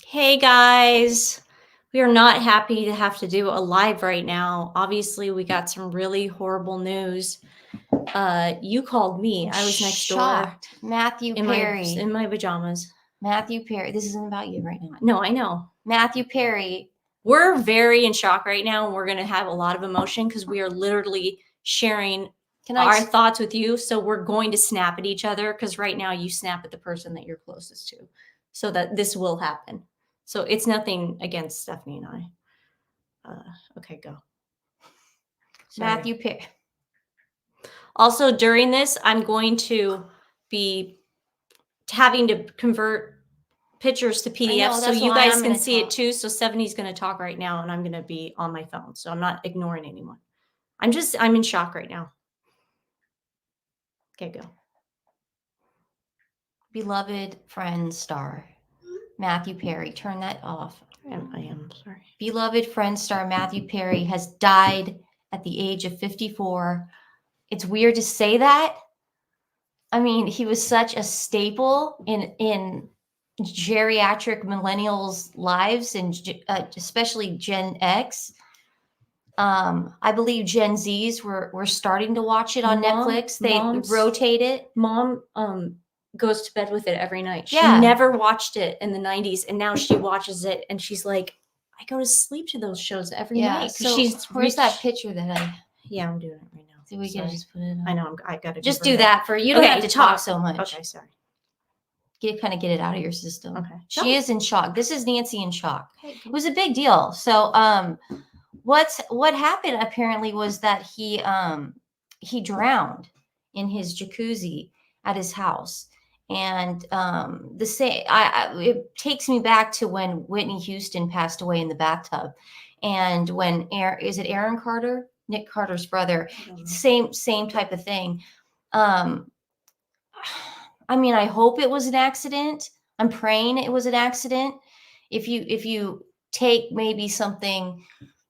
Hey guys, we are not happy to have to do a live right now. Obviously, we got some really horrible news. You called me. I was next door Shocked. Matthew in Perry. my pajamas. Matthew Perry. This isn't about you right now. No, I know. Matthew Perry. We're very in shock right now, and we're going to have a lot of emotion because we are literally sharing our thoughts with you. So we're going to snap at each other because right now you snap at the person that you're closest to, so that this will happen. So it's nothing against Stephanie and I. Okay, go. Sorry. Matthew Perry. Also, during this, I'm going to be having to convert pictures to PDFs so you guys can see it too. So Stephanie's going to talk right now, and I'm going to be on my phone. So I'm not ignoring anyone. I'm in shock right now. Okay, go. Beloved friend star, Matthew Perry. Turn that off. I am sorry. Beloved friend star Matthew Perry has died at the age of 54. It's weird to say that. I mean, he was such a staple in geriatric millennials' lives, and especially Gen X. I believe Gen Zs were starting to watch it on Netflix. They rotate it. Mom goes to bed with it every night. She never watched it in the 90s, and now she watches it, and she's like, I go to sleep to those shows every night. So where's that picture that I... Yeah, I'm doing it right now. So we can just put it on. I know, I got to just do that for you. Don't have to talk so much. Okay, sorry. Kind of get it out of your system. Okay. She is in shock. This is Nancy in shock. Okay. It was a big deal. So what happened apparently was that he drowned in his jacuzzi at his house. And it takes me back to when Whitney Houston passed away in the bathtub. And when Aaron Carter? Nick Carter's brother, same type of thing. I mean, I hope it was an accident. I'm praying it was an accident. If you take maybe something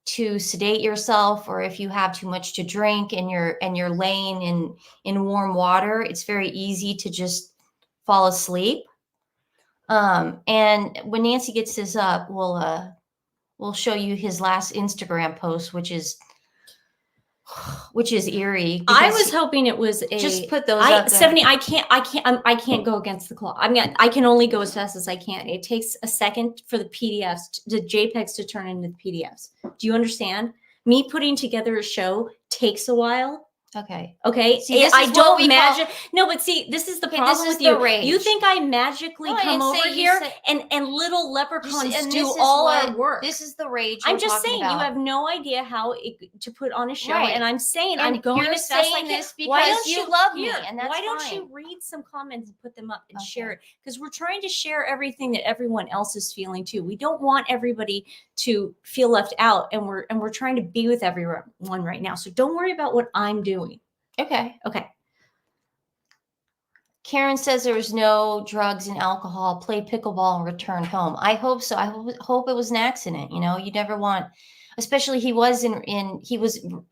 to sedate yourself, or if you have too much to drink and you're laying in warm water, it's very easy to just fall asleep. And when Nancy gets this up, we'll show you his last Instagram post, which is eerie. I was hoping it was just put those up there. Stephanie, I can't go against the clock. I mean, I can only go as fast as I can. It takes a second for the PDFs, the JPEGs to turn into the PDFs. Do you understand? Me putting together a show takes a while. Okay. See, I don't imagine. No, but see, this is the problem with you. You think I magically come over here and little leprechauns do all our work. This is the rage. I'm just saying, you have no idea how to put on a show, and I'm saying I'm going as fast as I can. Why don't you love me? And that's why don't you read some comments and put them up and share it? Because we're trying to share everything that everyone else is feeling too. We don't want everybody to feel left out, and we're trying to be with everyone right now. So don't worry about what I'm doing. Okay. Okay. Karen says there was no drugs and alcohol, played pickleball and returned home. I hope so. I hope it was an accident. You know, you never want, especially he was in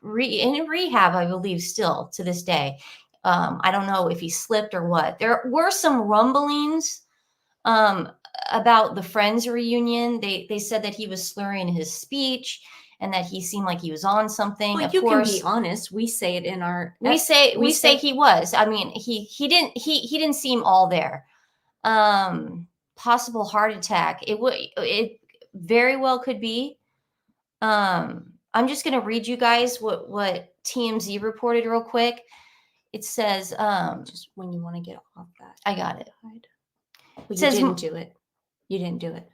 rehab, I believe, still to this day. I don't know if he slipped or what. There were some rumblings about the Friends reunion. They said that he was slurring his speech and that he seemed like he was on something. Well, of course, can be honest. We say it in our. We say he was. I mean, he didn't seem all there. Possible heart attack. It very well could be. I'm just gonna read you guys what TMZ reported real quick. It says just when you want to get off that. I got it. It says you didn't do it. You didn't do it.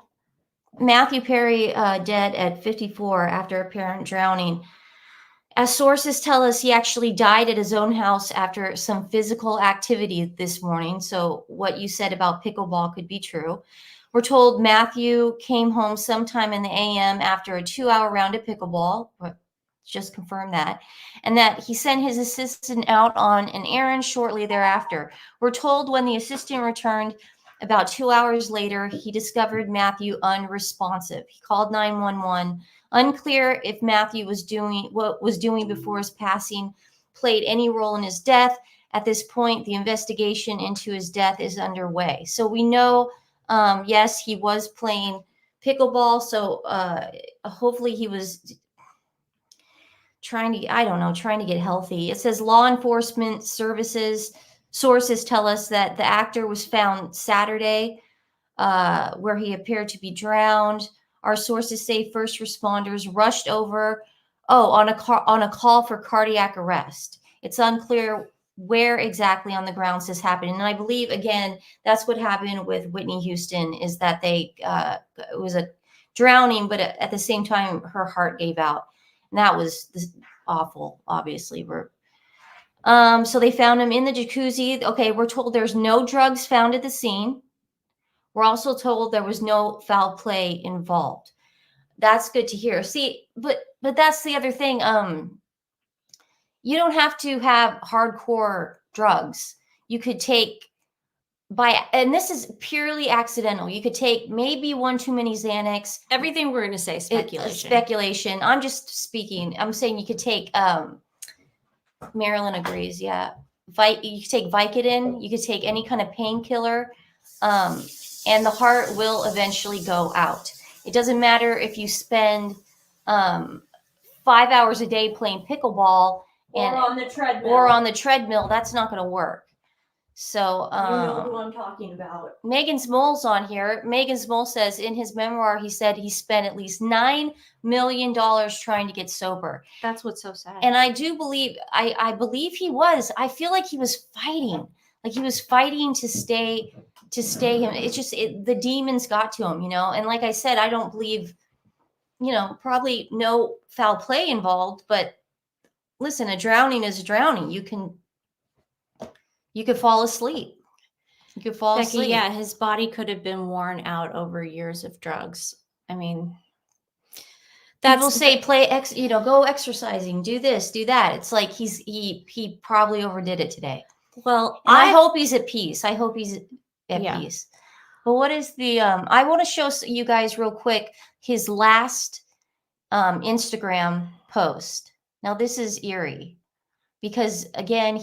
Matthew Perry dead at 54 after apparent drowning. As sources tell us, he actually died at his own house after some physical activity this morning. So what you said about pickleball could be true. We're told Matthew came home sometime in the AM after a 2-hour round of pickleball. Just confirm that. And that he sent his assistant out on an errand shortly thereafter. We're told when the assistant returned, about 2 hours later, he discovered Matthew unresponsive. He called 911. Unclear if Matthew was doing before his passing played any role in his death. At this point, the investigation into his death is underway. So we know, yes, he was playing pickleball. So hopefully he was trying to get healthy. It says law enforcement sources tell us that the actor was found Saturday where he appeared to be drowned. Our sources say first responders rushed over on a call for cardiac arrest. It's unclear where exactly on the grounds this happened. And I believe, again, that's what happened with Whitney Houston, is that it was a drowning, but at the same time, her heart gave out. And that was awful, obviously. So they found him in the jacuzzi. Okay, we're told there's no drugs found at the scene. We're also told there was no foul play involved. That's good to hear. See, but that's the other thing. You don't have to have hardcore drugs. You could take and this is purely accidental. You could take maybe one too many Xanax. Everything we're going to say speculation. Speculation. I'm just speaking. I'm saying you could take. Marilyn agrees. Yeah, you could take Vicodin. You could take any kind of painkiller, and the heart will eventually go out. It doesn't matter if you spend 5 hours a day playing pickleball or on the treadmill. That's not going to work. So you know who I'm talking about. Megan's Mole's on here. Megan's Mole says in his memoir, he said he spent at least $9 million trying to get sober. That's what's so sad. And I do believe, I believe he was. I feel like he was fighting. Like he was fighting to stay him. It's just the demons got to him, And like I said, I don't believe, probably no foul play involved. But listen, a drowning is a drowning. You could fall asleep. You could fall asleep. Yeah, his body could have been worn out over years of drugs. I mean, people say go exercising, do this, do that. It's like he probably overdid it today. Well, I hope he's at peace. I hope he's at peace. But what is the I want to show you guys real quick his last Instagram post. Now this is eerie. Because again,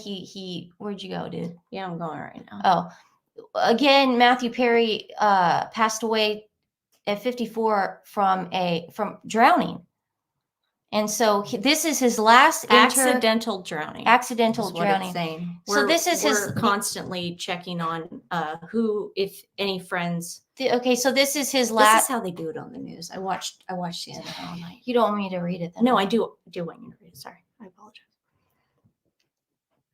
where'd you go, dude? Yeah, I'm going right now. Oh, again, Matthew Perry passed away at 54 from drowning, and so this is his last accidental drowning. Accidental drowning. Saying. So this is we're constantly checking on who, if any, friends. So this is his last. This is how they do it on the news. I watched CNN all night. You don't want me to read it, then? No, I do want you to read it. Sorry, I apologize.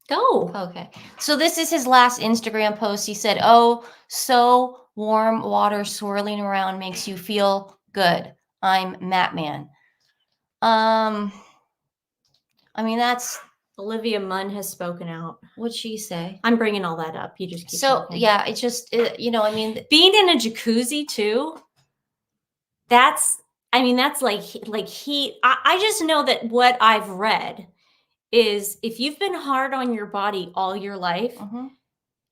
Go. Okay. So this is his last Instagram post. He said, "Oh, so warm water swirling around makes you feel good. I'm Matman." I mean, that's Olivia Munn has spoken out. What'd she say? I'm bringing all that up. You just keep talking. Yeah, it's just I mean, being in a jacuzzi too. That's like I just know that what I've read is if you've been hard on your body all your life,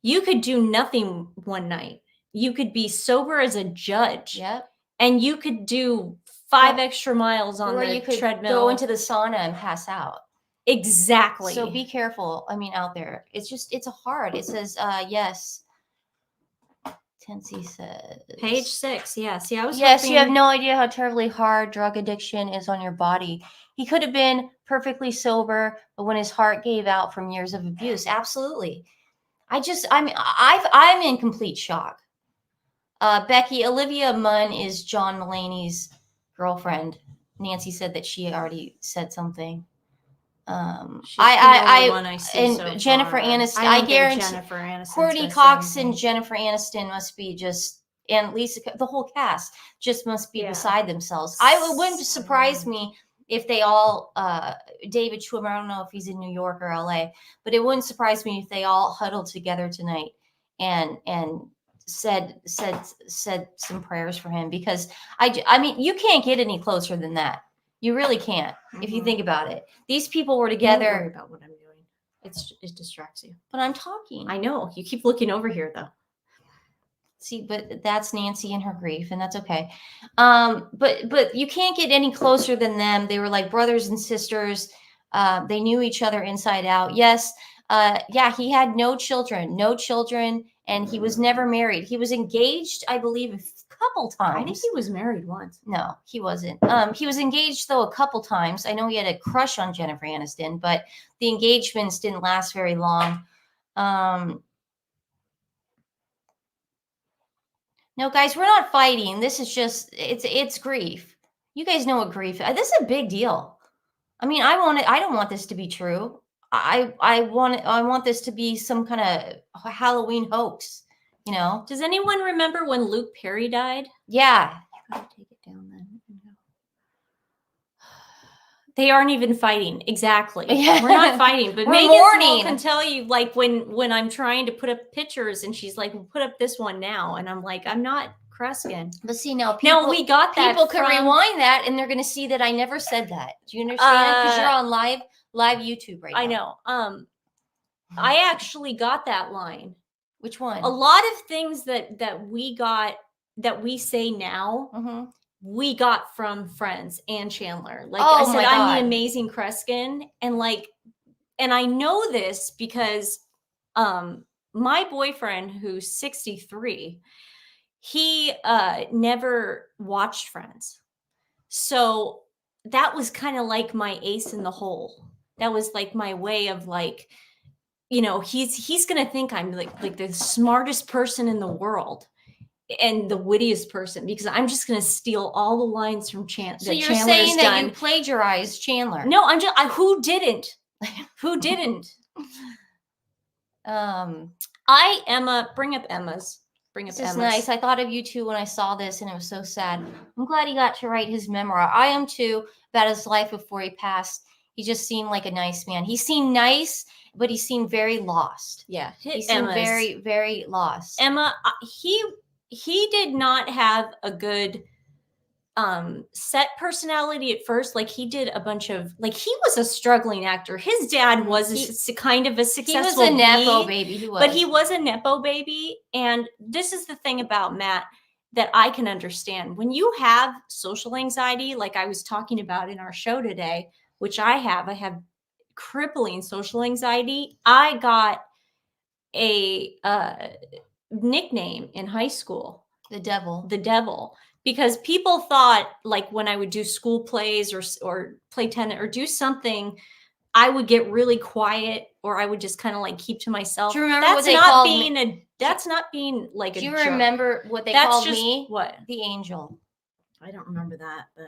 you could do nothing one night. You could be sober as a judge. Yep. And you could do 5 extra miles on the treadmill. Go into the sauna and pass out. Exactly. So be careful. I mean, out there. It's hard. It says, yes. Tensi says. Page 6. Yes. Yeah, you have no idea how terribly hard drug addiction is on your body. He could have been perfectly sober, but when his heart gave out from years of abuse. Absolutely. I'm in complete shock. Becky, Olivia Munn is John Mulaney's girlfriend. Nancy said that she already said something. Jennifer Aniston. I guarantee Jennifer Aniston. Courtney Cox and Jennifer Aniston must be and Lisa, the whole cast just must be beside themselves. It wouldn't surprise me if they all, David Schwimmer, I don't know if he's in New York or LA, but it wouldn't surprise me if they all huddled together tonight and said some prayers for him, because I mean, you can't get any closer than that. You really can't. If you think about it, these people were together. Don't worry about what I'm doing. It distracts you. But I'm talking. I know. You keep looking over here though. See, but that's Nancy and her grief, and that's okay. But you can't get any closer than them. They were like brothers and sisters. They knew each other inside out. Yes. He had no children, and he was never married. He was engaged, I believe, a couple times. I think he was married once. No, he wasn't. He was engaged though a couple times. I know he had a crush on Jennifer Aniston, but the engagements didn't last very long. No, guys, we're not fighting. This is just it's grief. You guys know what grief is. This is a big deal. I mean, I don't want this to be true. I want this to be some kind of Halloween hoax, you know? Does anyone remember when Luke Perry died? Yeah. You gotta take it down then. They aren't even fighting. Exactly. Yeah. We're not fighting, but We're Megan's mourning. mom can tell you, like, when I'm trying to put up pictures and she's like, put up this one now. And I'm like, I'm not Kreskin. But see, now people, we got that people can from- rewind that and they're going to see that I never said that. Do you understand? Because you're on live YouTube right now. I know. I actually got that line. Which one? A lot of things that we got, that we say now, Mm-hmm. we got from Friends and Chandler. Like Oh I said, my I'm God. the amazing Kreskin. And I know this because my boyfriend, who's 63, he never watched Friends. So that was kind of like my ace in the hole. That was like my way of like, you know, he's gonna think I'm like the smartest person in the world and the wittiest person, because I'm just gonna steal all the lines from Chandler. So you're saying that you plagiarized Chandler? No, I'm just who didn't? Who didn't? Emma, bring up Emma's. Bring up This is Emma's. nice. I thought of you too when I saw this, and it was so sad. I'm glad he got to write his memoir. I am too, about his life before he passed. He just seemed like a nice man. He seemed nice, but he seemed very lost. Yeah, he seemed very, very lost. Emma, he did not have a good set personality at first. Like he did a bunch of, like, he was a struggling actor. His dad was kind of a successful. He was a nepo baby. He was. But he was a nepo baby. And this is the thing about Matt that I can understand. When you have social anxiety, like I was talking about in our show today, which I have crippling social anxiety. I got a nickname in high school. The devil. Because people thought, like, when I would do school plays or play tennis or do something, I would get really quiet, or I would just kind of like keep to myself. Do you remember what they called me? That's not being like a Do you joke. remember what they called me? What? The angel. I don't remember that, but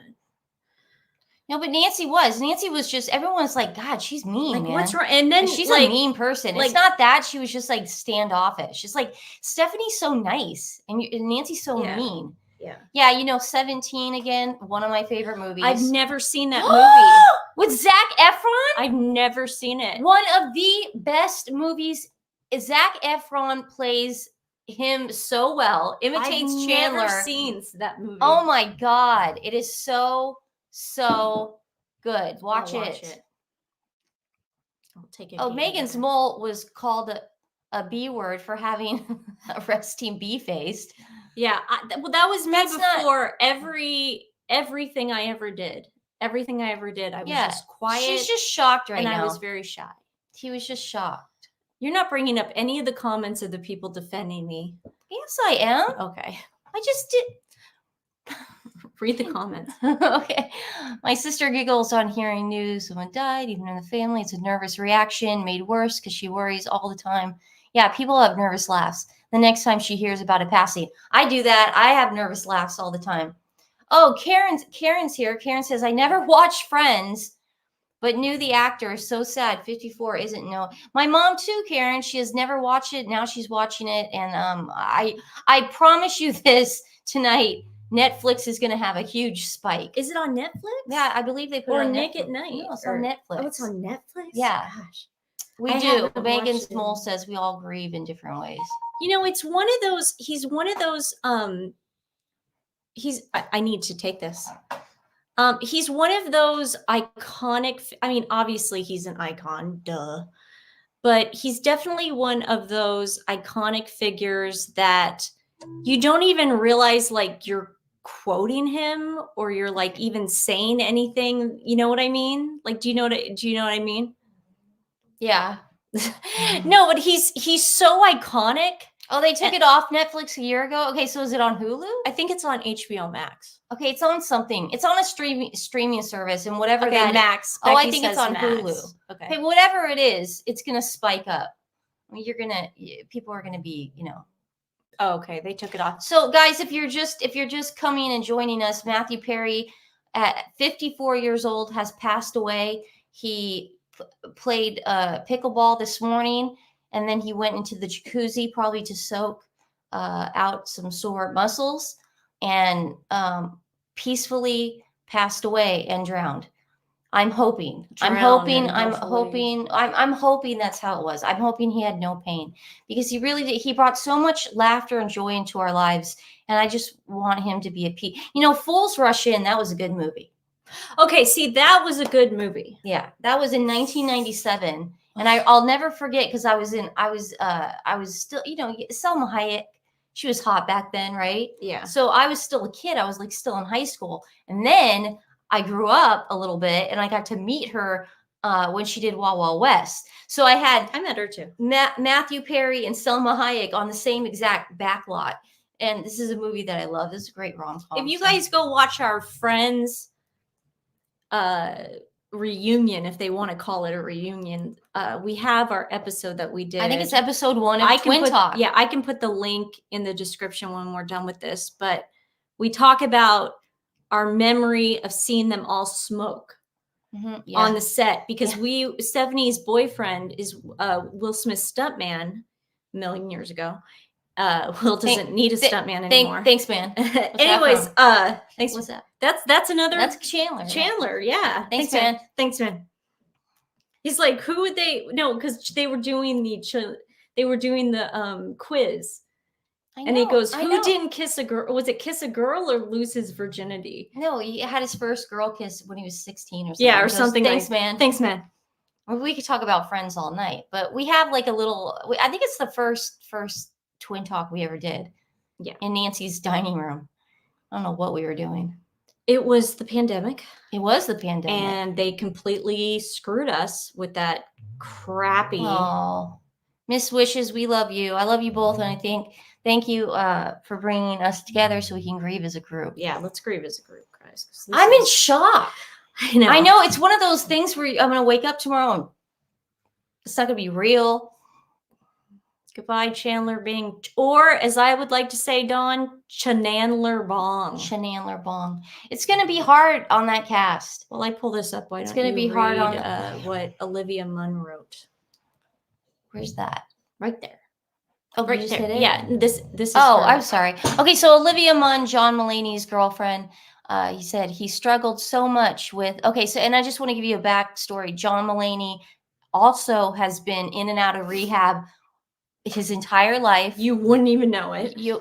no, but Nancy was just, everyone's like, God, she's mean, like, man. what's wrong? And then she's like, a mean person. like, it's not that. She was just like standoffish. She's like, Stephanie's so nice and Nancy's so mean. Yeah. Yeah, you know, 17 again, one of my favorite movies. I've never seen that movie. With Zac Efron? I've never seen it. One of the best movies. Zac Efron plays him so well, imitates Chandler. I've never seen that movie. Oh my God. It is so good. Watch it. I'll take it. Oh, Megan's mole was called a B word for having a resting B-faced. Yeah, well, that was me before everything I ever did. Everything I ever did, I was just quiet. She's just shocked right now. And I was very shy. He was just shocked. You're not bringing up any of the comments of the people defending me. Yes, I am. Okay. I just did. Read the comments. Okay. My sister giggles on hearing news. Someone died, even in the family. It's a nervous reaction, made worse because she worries all the time. Yeah, people have nervous laughs. The next time she hears about a passing. I do that. I have nervous laughs all the time. Oh, Karen's here. Karen says, I never watched Friends, but knew the actor. So sad. 54 isn't no. My mom too, Karen. She has never watched it. Now she's watching it. And I promise you this tonight, Netflix is going to have a huge spike. Is it on Netflix? Yeah, I believe they put it on Nick Netflix. at Night. No, it's on Netflix. Oh, it's on Netflix? Yeah. Gosh. We do. Megan's mole says we all grieve in different ways. You know, it's one of those, he's one of those, I need to take this. He's one of those iconic, I mean, obviously he's an icon, duh. But he's definitely one of those iconic figures that you don't even realize like you're quoting him or you're like even saying anything. You know what I mean? Like, do you know what I mean? Yeah. No, but he's so iconic Oh, they took it off Netflix a year ago? Okay, so is it on Hulu? I think it's on HBO Max. Okay, it's on something. It's on a streaming service and whatever Okay, that Max. Oh, I Becky think it's says on Max. Hulu. Okay. Okay, whatever it is, it's going to spike up. I mean, people are going to be, Oh, okay, they took it off. So guys, if you're just coming and joining us, Matthew Perry at 54 years old has passed away. He played pickleball this morning, and then he went into the jacuzzi probably to soak out some sore muscles, and peacefully passed away and drowned. I'm hoping that's how it was. I'm hoping he had no pain, because he really did. He brought so much laughter and joy into our lives, and I just want him to be at peace. Fools Rush In, that was a good movie. Okay, see, that was a good movie. Yeah, that was in 1997, and I'll never forget, because I was still, Selma Hayek. She was hot back then, right? Yeah. So I was still a kid. I was like still in high school, and then I grew up a little bit, and I got to meet her when she did Wild Wild West. So I met her too. Matthew Perry and Selma Hayek on the same exact backlot. And this is a movie that I love. This is a great rom-com. If you guys go watch our Friends reunion, if they want to call it a reunion, we have our episode that we did. I think it's episode 1 of TWiN Talk. Yeah, I can put the link in the description when we're done with this. But we talk about our memory of seeing them all smoke on the set, because Stephanie's boyfriend is Will Smith's stuntman a million years ago. Will doesn't need a stuntman anymore. Thanks, man. Anyways, thanks. What's that? That's another. That's Chandler. Chandler, yeah. Thanks, man. Thanks, man. He's like, who would they? No, because they were doing the quiz. And he goes, who didn't kiss a girl? Was it kiss a girl or lose his virginity? No, he had his first girl kiss when he was 16 or something. Yeah, or something. Thanks, man. Thanks, man. We could talk about Friends all night, but we have like a little, I think it's the first TWiN Talk we ever did. Yeah. In Nancy's dining room. I don't know what we were doing. It was the pandemic. It was the pandemic. And they completely screwed us with that crappy. Oh, Miss Wishes, we love you. I love you both. And thank you for bringing us together so we can grieve as a group. Yeah, let's grieve as a group, guys. I'm in shock. I know. It's one of those things where I'm going to wake up tomorrow and it's not going to be real. Goodbye, Chandler Bing. Or, as I would like to say, Dawn, Chanandler Bong. Chanandler Bong. It's going to be hard on that cast. Well, I pull this up. It's going to be hard on what Olivia Munn wrote. Where's that? Right there. Oh, right there. Yeah, this is. Oh, I'm sorry. Okay, so Olivia Munn, John Mulaney's girlfriend. He said he struggled so much with. Okay, so and I just want to give you a backstory. John Mulaney also has been in and out of rehab his entire life. You wouldn't even know it. You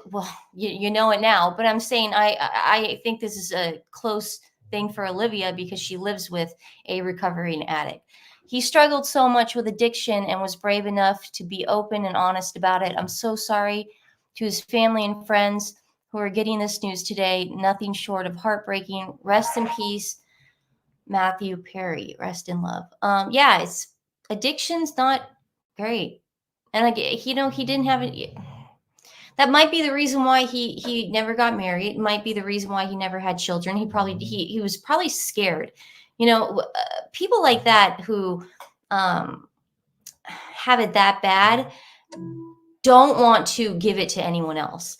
know it now, but I'm saying I think this is a close thing for Olivia because she lives with a recovering addict. He struggled so much with addiction and was brave enough to be open and honest about it. I'm so sorry to his family and friends who are getting this news today. Nothing short of heartbreaking. Rest in peace, Matthew Perry. Rest in love. Yeah, addiction's not great. And he didn't have it. That might be the reason why he never got married. It might be the reason why he never had children. He was probably scared. People like that who have it that bad don't want to give it to anyone else.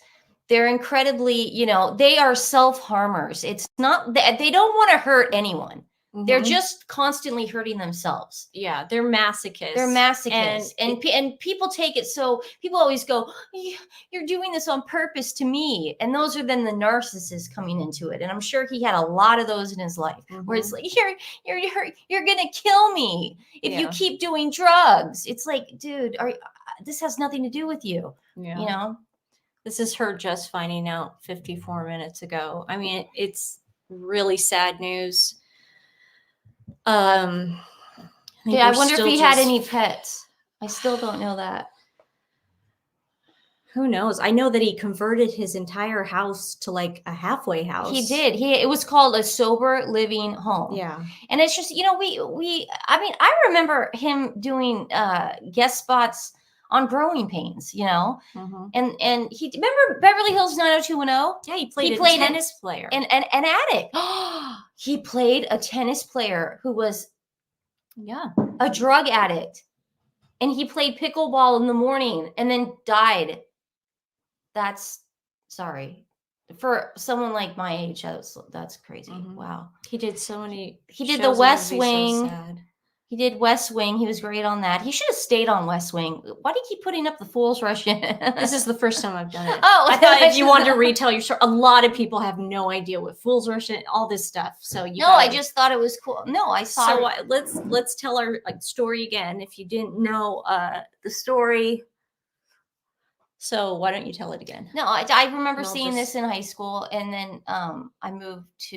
They're incredibly, they are self-harmers. It's not that they don't want to hurt anyone. Mm-hmm. They're just constantly hurting themselves. Yeah, they're masochists. They're masochists. And people take it so people always go, you're doing this on purpose to me. And those are then the narcissists coming into it. And I'm sure he had a lot of those in his life where it's like, you're going to kill me if you keep doing drugs. It's like, dude, this has nothing to do with you. Yeah. This is her just finding out 54 minutes ago. I mean, it's really sad news. I wonder if he had any pets. I still don't know that. Who knows? I know that he converted his entire house to like a halfway house. He did. It was called a sober living home. Yeah. And it's just, I remember him doing guest spots on Growing Pains, you know? Mm-hmm. And he, remember Beverly Hills 90210? Yeah, he played a tennis player. An addict. He played a tennis player who was a drug addict. And he played pickleball in the morning and then died. That's, sorry. For someone like my age, that's crazy. Mm-hmm. Wow. He did so many. He did the West Wing. So he did West Wing. He was great on that. He should have stayed on West Wing. Why do you keep putting up the Fools Rush in? This is the first time I've done it. Oh, I thought if you wanted to retell your story, a lot of people have no idea what Fools Rush and all this stuff. So I just thought it was cool. No, I saw. So let's tell our story again. If you didn't know the story. So why don't you tell it again? No, I remember seeing this in high school, and then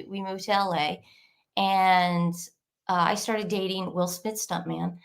we moved to LA, and I started dating Will Smith stuntman,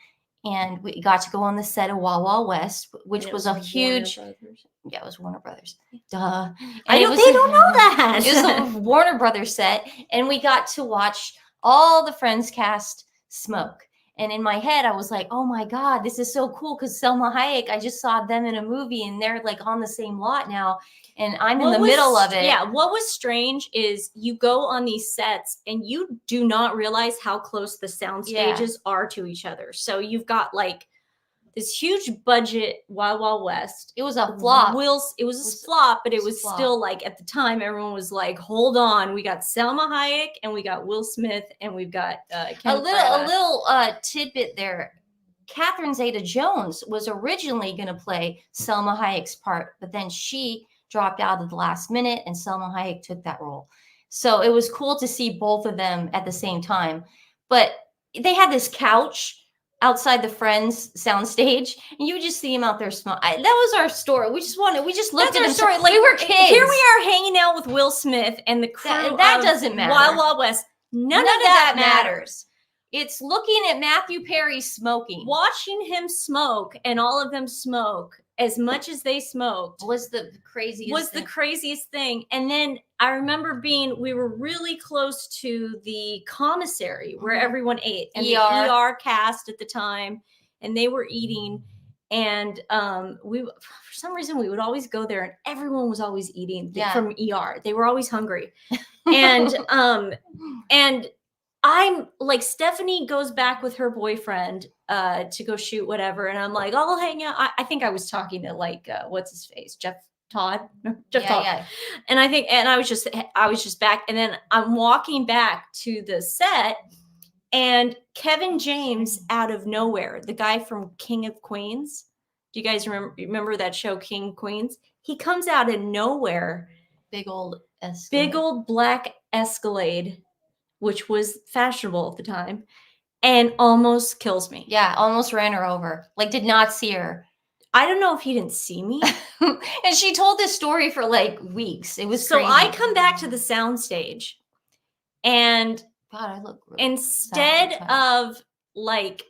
and we got to go on the set of Wild Wild West, which was a huge. Yeah, it was Warner Brothers. Duh. They don't know that. It was a Warner Brothers set, and we got to watch all the Friends cast smoke. And in my head, I was like, oh my God, this is so cool. Because Selma Hayek, I just saw them in a movie and they're like on the same lot now. And I'm in the middle of it. Yeah. What was strange is you go on these sets and you do not realize how close the sound stages are to each other. So you've got like this huge budget Wild Wild West. It was a flop. It was a flop, but it was still like at the time everyone was like, "Hold on, we got Selma Hayek and we got Will Smith and we've got a little tidbit there. Catherine Zeta-Jones was originally going to play Selma Hayek's part, but then she dropped out at the last minute, and Selma Hayek took that role. So it was cool to see both of them at the same time. But they had this couch outside the Friends soundstage, and you would just see him out there smoking. That was our story. We just looked at our story like we were kids. Here we are hanging out with Will Smith and the crew. That doesn't matter. Wild Wild West. None of that matters. It's looking at Matthew Perry smoking, watching him smoke, and all of them smoke as much as they smoked was the craziest thing. And then I remember we were really close to the commissary where everyone ate, and the ER cast at the time, and they were eating. And for some reason we would always go there, and everyone was always eating from ER. They were always hungry. And and I'm like, Stephanie goes back with her boyfriend to go shoot whatever, and I'm like, I'll hang out. I think I was talking to like what's his face, Jeff Todd. Yeah. And I was just back, and then I'm walking back to the set, and Kevin James out of nowhere, the guy from King of Queens. Do you guys remember that show, King of Queens? He comes out of nowhere, big old black Escalade, which was fashionable at the time, and almost kills me. Yeah, almost ran her over. Like, did not see her. I don't know if he didn't see me. And she told this story for like weeks. It was so crazy. I come back to the soundstage, and God, I look really instead of like,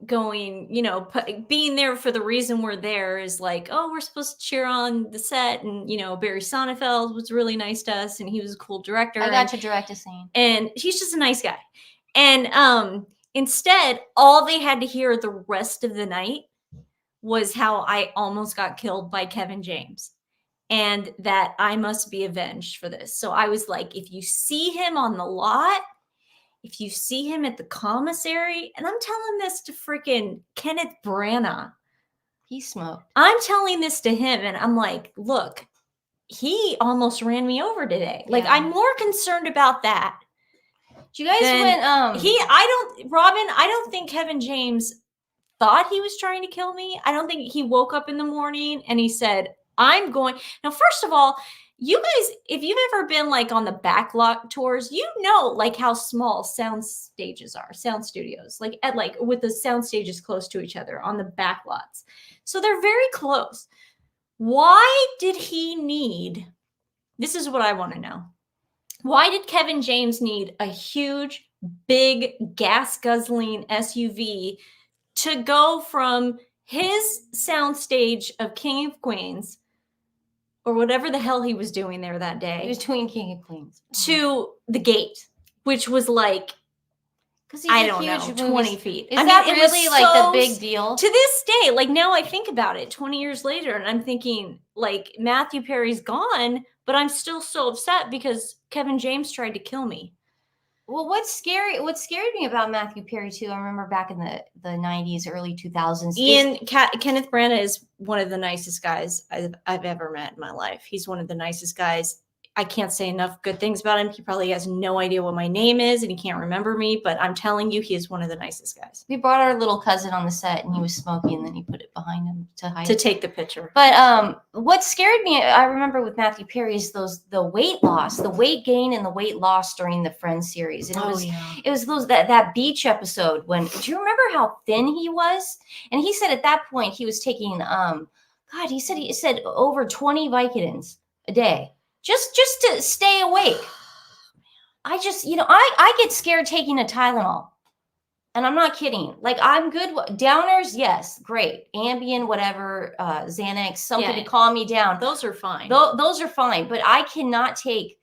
going, being there for the reason we're there is like, oh, we're supposed to cheer on the set. And, Barry Sonnenfeld was really nice to us, and he was a cool director. I got to direct a scene. And he's just a nice guy. And instead, all they had to hear the rest of the night was how I almost got killed by Kevin James, and that I must be avenged for this. So I was like, if you see him on the lot, if you see him at the commissary, and I'm telling this to freaking Kenneth Branagh. He smoked. I'm telling this to him, and I'm like, look, he almost ran me over today. Yeah. Like, I'm more concerned about that. Do you guys Robin, I don't think Kevin James thought he was trying to kill me. I don't think he woke up in the morning and he said, I'm going. Now, first of all, you guys, if you've ever been like on the backlot tours, like how small sound stages are, sound studios, like with the sound stages close to each other on the backlots. So they're very close. Why did he need, this is what I want to know. Why did Kevin James need a huge, big, gas guzzling SUV to go from his soundstage of King of Queens, or whatever the hell he was doing there that day? He was doing King of Queens. To the gate, which was like Because he's I a don't huge know, 20 feet. Is I that mean, it was really like so the big deal? to this day, like now I think about it 20 years later and I'm thinking like Matthew Perry's gone, but I'm still so upset because Kevin James tried to kill me. Well, what scared me about Matthew Perry too, I remember back in the 90s, early 2000s. Kenneth Branagh is one of the nicest guys I've ever met in my life. He's one of the nicest guys. I can't say enough good things about him. He probably has no idea what my name is and he can't remember me, but I'm telling you, he is one of the nicest guys. We brought our little cousin on the set and he was smoking and then he put it behind him to hide. To take the picture. But what scared me, I remember with Matthew Perry, is the weight loss, the weight gain and the weight loss during the Friends series. And it was that beach episode when, do you remember how thin he was? And he said at that point he was taking he said over 20 Vicodins a day. Just to stay awake. I just, I get scared taking a Tylenol. And I'm not kidding. Like, I'm good. Downers, yes, great. Ambien, whatever, Xanax, something to calm me down. Those are fine. Those are fine. But I cannot take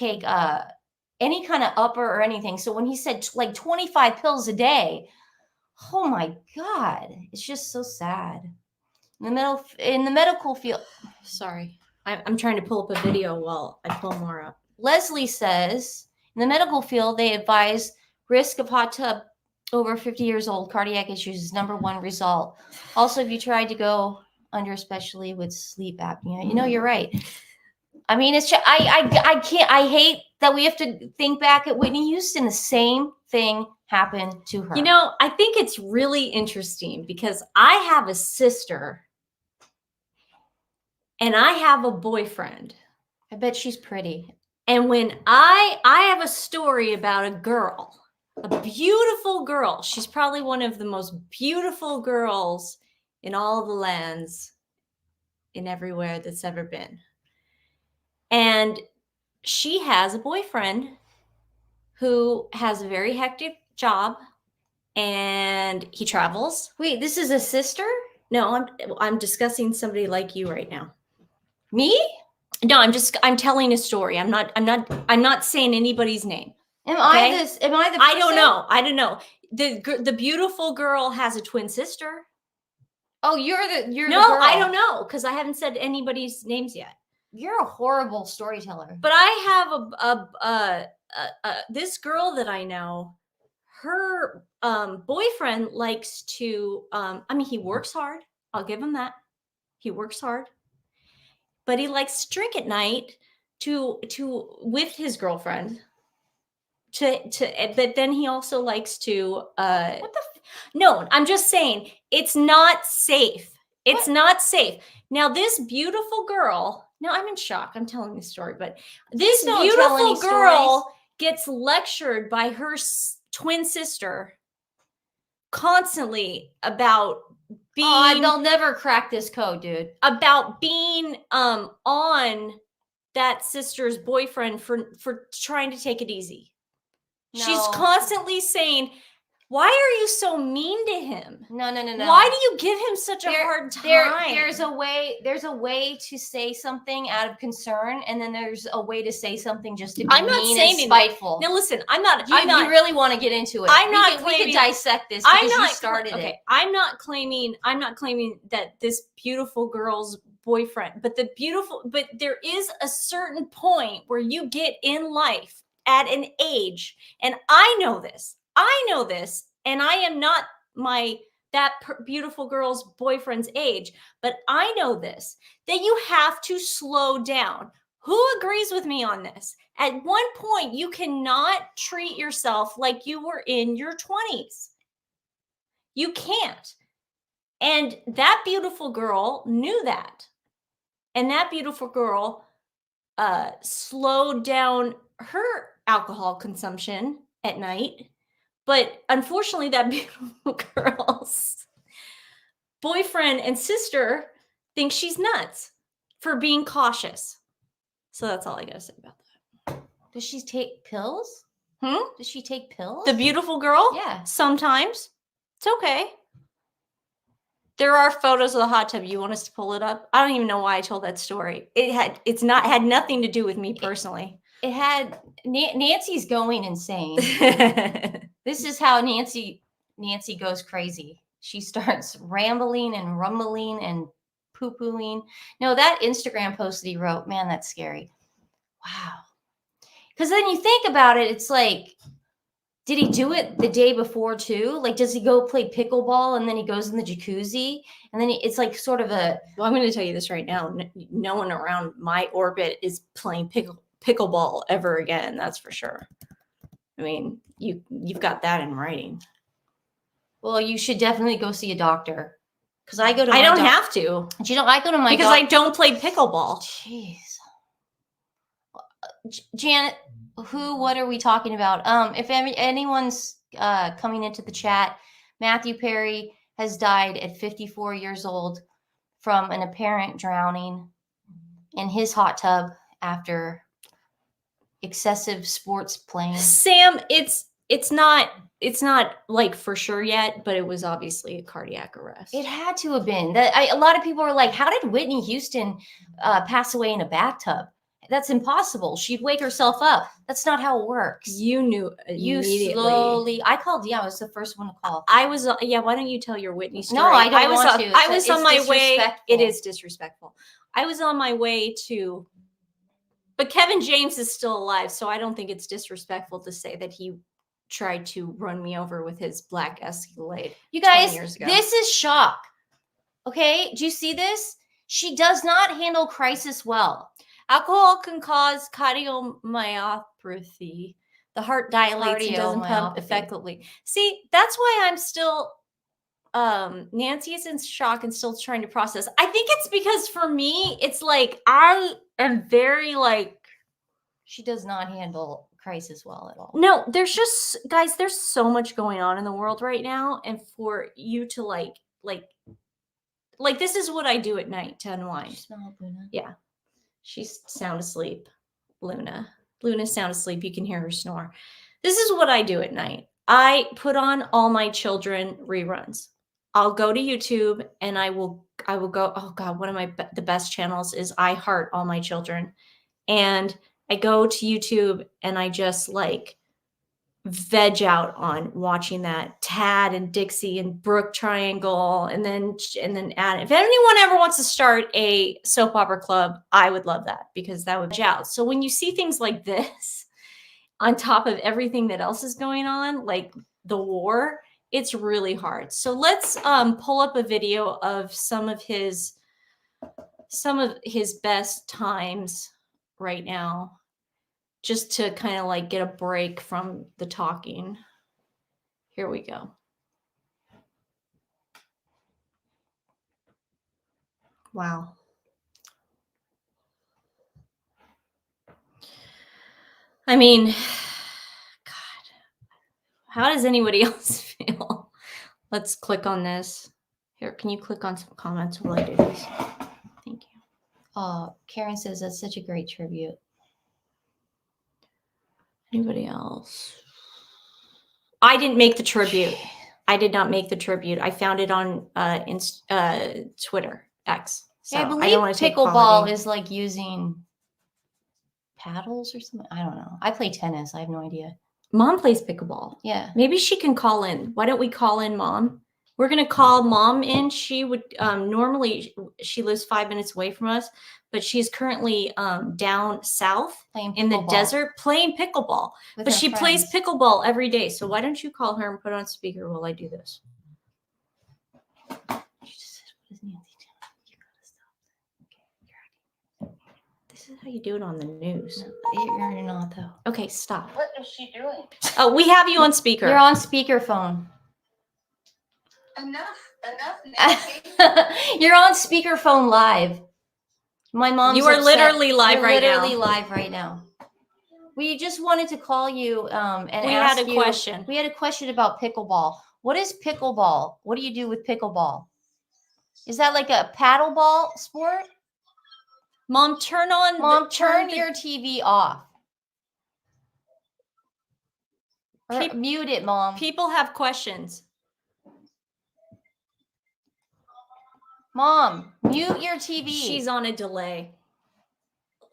any kind of upper or anything. So when he said like 25 pills a day, oh my God, it's just so sad. In the medical field. Sorry. I'm trying to pull up a video while I pull more up. Leslie says, in the medical field, they advise risk of hot tub over 50 years old. Cardiac issues is #1 result. Also, if you tried to go under, especially with sleep apnea, you're right. I mean, it's just, I can't. I hate that we have to think back at Whitney Houston. The same thing happened to her. I think it's really interesting because I have a sister. And I have a boyfriend. I bet she's pretty. And when I have a story about a girl, a beautiful girl. She's probably one of the most beautiful girls in all the lands, in everywhere that's ever been. And she has a boyfriend who has a very hectic job and he travels. Wait, this is a sister? No, I'm discussing somebody like you right now. Me? No, I'm telling a story. I'm not saying anybody's name. Am I the person? I don't know. The beautiful girl has a twin sister. Oh, you're the girl. I don't know because I haven't said anybody's names yet. You're a horrible storyteller. But I have this girl that I know. Her boyfriend likes to. He works hard. I'll give him that. He works hard. But he likes to drink at night with his girlfriend. But then he also likes to. No, I'm just saying it's not safe. It's not safe. Now this beautiful girl. Now I'm in shock. I'm telling the story, but this beautiful girl gets lectured by her twin sister constantly about. They'll never crack this code, dude. About being on that sister's boyfriend for trying to take it easy. No. She's constantly saying, "Why are you so mean to him? No. Why do you give him such a hard time?" There's a way to say something out of concern, and then there's a way to say something just to be mean and spiteful. Now listen, you really want to get into it. We could dissect this because you started it. I'm not claiming that this beautiful girl's boyfriend, but there is a certain point where you get in life at an age, and I know this, and I am not beautiful girl's boyfriend's age, but I know this, that you have to slow down. Who agrees with me on this? At one point, you cannot treat yourself like you were in your 20s. You can't. And that beautiful girl knew that. And that beautiful girl slowed down her alcohol consumption at night. But unfortunately, that beautiful girl's boyfriend and sister think she's nuts for being cautious. So that's all I got to say about that. Does she take pills? Does she take pills? The beautiful girl? Yeah. Sometimes. It's okay. There are photos of the hot tub. You want us to pull it up? I don't even know why I told that story. It had nothing to do with me personally. It had Nancy's going insane. This is how Nancy goes crazy. She starts rambling and rumbling and poo-pooing. No, that Instagram post that he wrote, man, that's scary. Wow. Because then you think about it, it's like, did he do it the day before too? Like, does he go play pickleball and then he goes in the jacuzzi? And then it's like sort of a... Well, I'm going to tell you this right now. No one around my orbit is playing pickleball ever again. That's for sure. I mean, you've got that in writing. Well, you should definitely go see a doctor. Because I go to I don't have to. You know, I go to my because I don't play pickleball. Jeez. Janet, what are we talking about? If anyone's coming into the chat, Matthew Perry has died at 54 years old from an apparent drowning in his hot tub after excessive sports playing. Sam, it's not like for sure yet, but it was obviously a cardiac arrest. It had to have been. A lot of people are like, how did Whitney Houston pass away in a bathtub? That's impossible. She'd wake herself up. That's not how it works. You knew immediately. You slowly. I called. Yeah, I was the first one to call. I was. Yeah. Why don't you tell your Whitney story? No, I don't want to. I was on my way. It is disrespectful. I was on my way to. But Kevin James is still alive, so I don't think it's disrespectful to say that he tried to run me over with his black Escalade. You guys, this is shock. Okay, do you see this? She does not handle crisis well. Alcohol can cause cardiomyopathy. The heart dilates and doesn't pump effectively. See, that's why I'm still, Nancy is in shock and still trying to process. I think it's because for me, it's like, I am very like. She does not handle crisis well at all. No, there's just, guys, there's so much going on in the world right now. And for you to like, this is what I do at night to unwind. You smell it, Luna? Yeah. She's sound asleep. Luna's sound asleep. You can hear her snore. This is what I do at night. I put on All My Children reruns. I'll go to YouTube and I will go, oh God, one of the best channels is I Heart All My Children. And I go to YouTube and I just like veg out on watching that Tad and Dixie and Brooke triangle and then add. If anyone ever wants to start a soap opera club, I would love that because that would veg out. So when you see things like this on top of everything that else is going on, like the war, it's really hard. So let's pull up a video of some of his best times right now, just to kind of like get a break from the talking. Here we go. Wow. I mean, God, how does anybody else feel? Let's click on this. Here, can you click on some comments while I do this? Thank you. Karen says that's such a great tribute. Anybody else? I didn't make the tribute. I did not make the tribute. I found it on Twitter, X. So yeah, I believe pickleball is like using paddles or something. I don't know. I play tennis. I have no idea. Mom plays pickleball. Yeah. Maybe she can call in. Why don't we call in Mom? We're going to call Mom in. She would normally, she lives 5 minutes away from us, but she's currently down south in the desert playing pickleball. But she plays pickleball every day. So why don't you call her and put on speaker while I do this? She just said, what is Nancy doing? You gotta stop. Okay, this is how you do it on the news. You're not, though. Okay, stop. What is she doing? Oh, we have you on speaker. You're on speakerphone. Enough, Nancy. You're on speakerphone live. My mom's You are upset. literally live right now. Literally live right now. We just wanted to call you and we ask had a question. We had a question about pickleball. What is pickleball? What do you do with pickleball? Is that like a paddleball sport? Mom, turn your TV off. Or mute it, Mom. People have questions. Mom, mute your TV. She's on a delay. Oh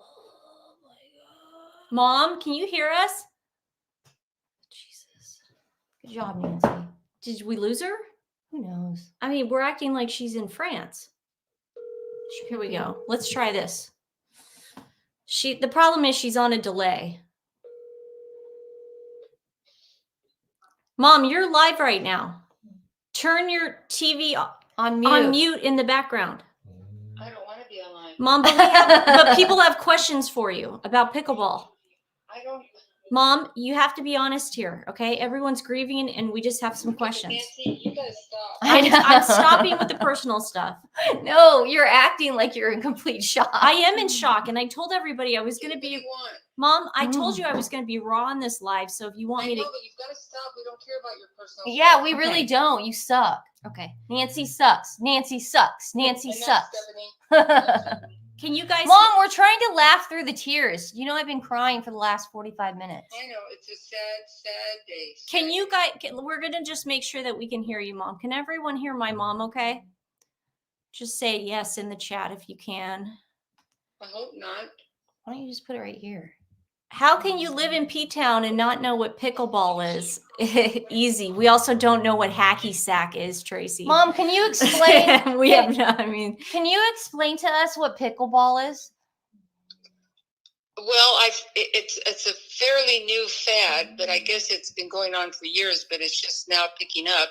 my God. Mom, can you hear us? Jesus. Good job, Nancy. Did we lose her? Who knows? I mean, we're acting like she's in France. Here we go. Let's try this. The problem is she's on a delay. Mom, you're live right now. Turn your TV On mute. on mute in the background. I don't want to be online. Mom, but people have questions for you about pickleball. I don't. Mom, you have to be honest here, okay? Everyone's grieving and we just have some questions. Nancy, you gotta stop. I'm stopping with the personal stuff. No, you're acting like you're in complete shock. I am in shock, and I told everybody I was going to What do be... you want? Mom, I told you I was going to be raw on this live, so if you want I me know, to... but you've got to stop. We don't care about your personal Yeah, stuff. we really Okay. don't. You suck. Okay. Nancy sucks. Nancy sucks. Nancy Enough, sucks. Stephanie. Can you guys... Mom, we're trying to laugh through the tears. You know I've been crying for the last 45 minutes. I know, it's a sad, sad day. Can you guys... We're going to just make sure that we can hear you, Mom. Can everyone hear my mom, okay? Just say yes in the chat if you can. I hope not. Why don't you just put it right here? How can you live in P-Town and not know what pickleball is? Easy. We also don't know what hacky sack is, Tracy. Mom, can you explain? We have no, I mean... Can you explain to us what pickleball is? Well, it's a fairly new fad, but I guess it's been going on for years, but it's just now picking up.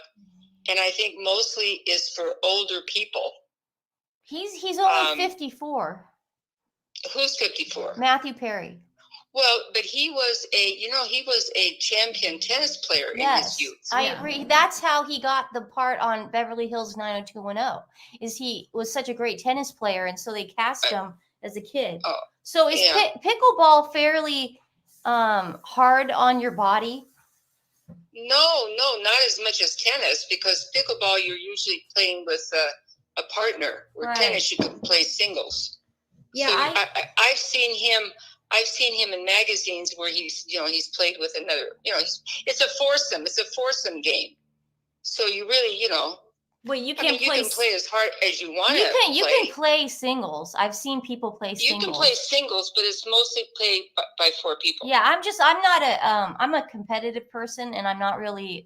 And I think mostly is for older people. He's only 54. Who's 54? Matthew Perry. Well, but he was a champion tennis player in his youth. I agree. That's how he got the part on Beverly Hills 90210. Is he was such a great tennis player, and so they cast him as a kid. Oh, so is yeah. Pickleball fairly hard on your body? No, not as much as tennis, because pickleball you're usually playing with a partner. Where Right. tennis you can play singles. Yeah, So I've seen him. I've seen him in magazines where he's played with another. It's a foursome. It's a foursome game. So you really, Wait, you you can't play... can play as hard as you want You to can you can play singles. I've seen people play You singles. can play singles, but it's mostly played by four people. Yeah, I'm not I'm a competitive person, and I'm not really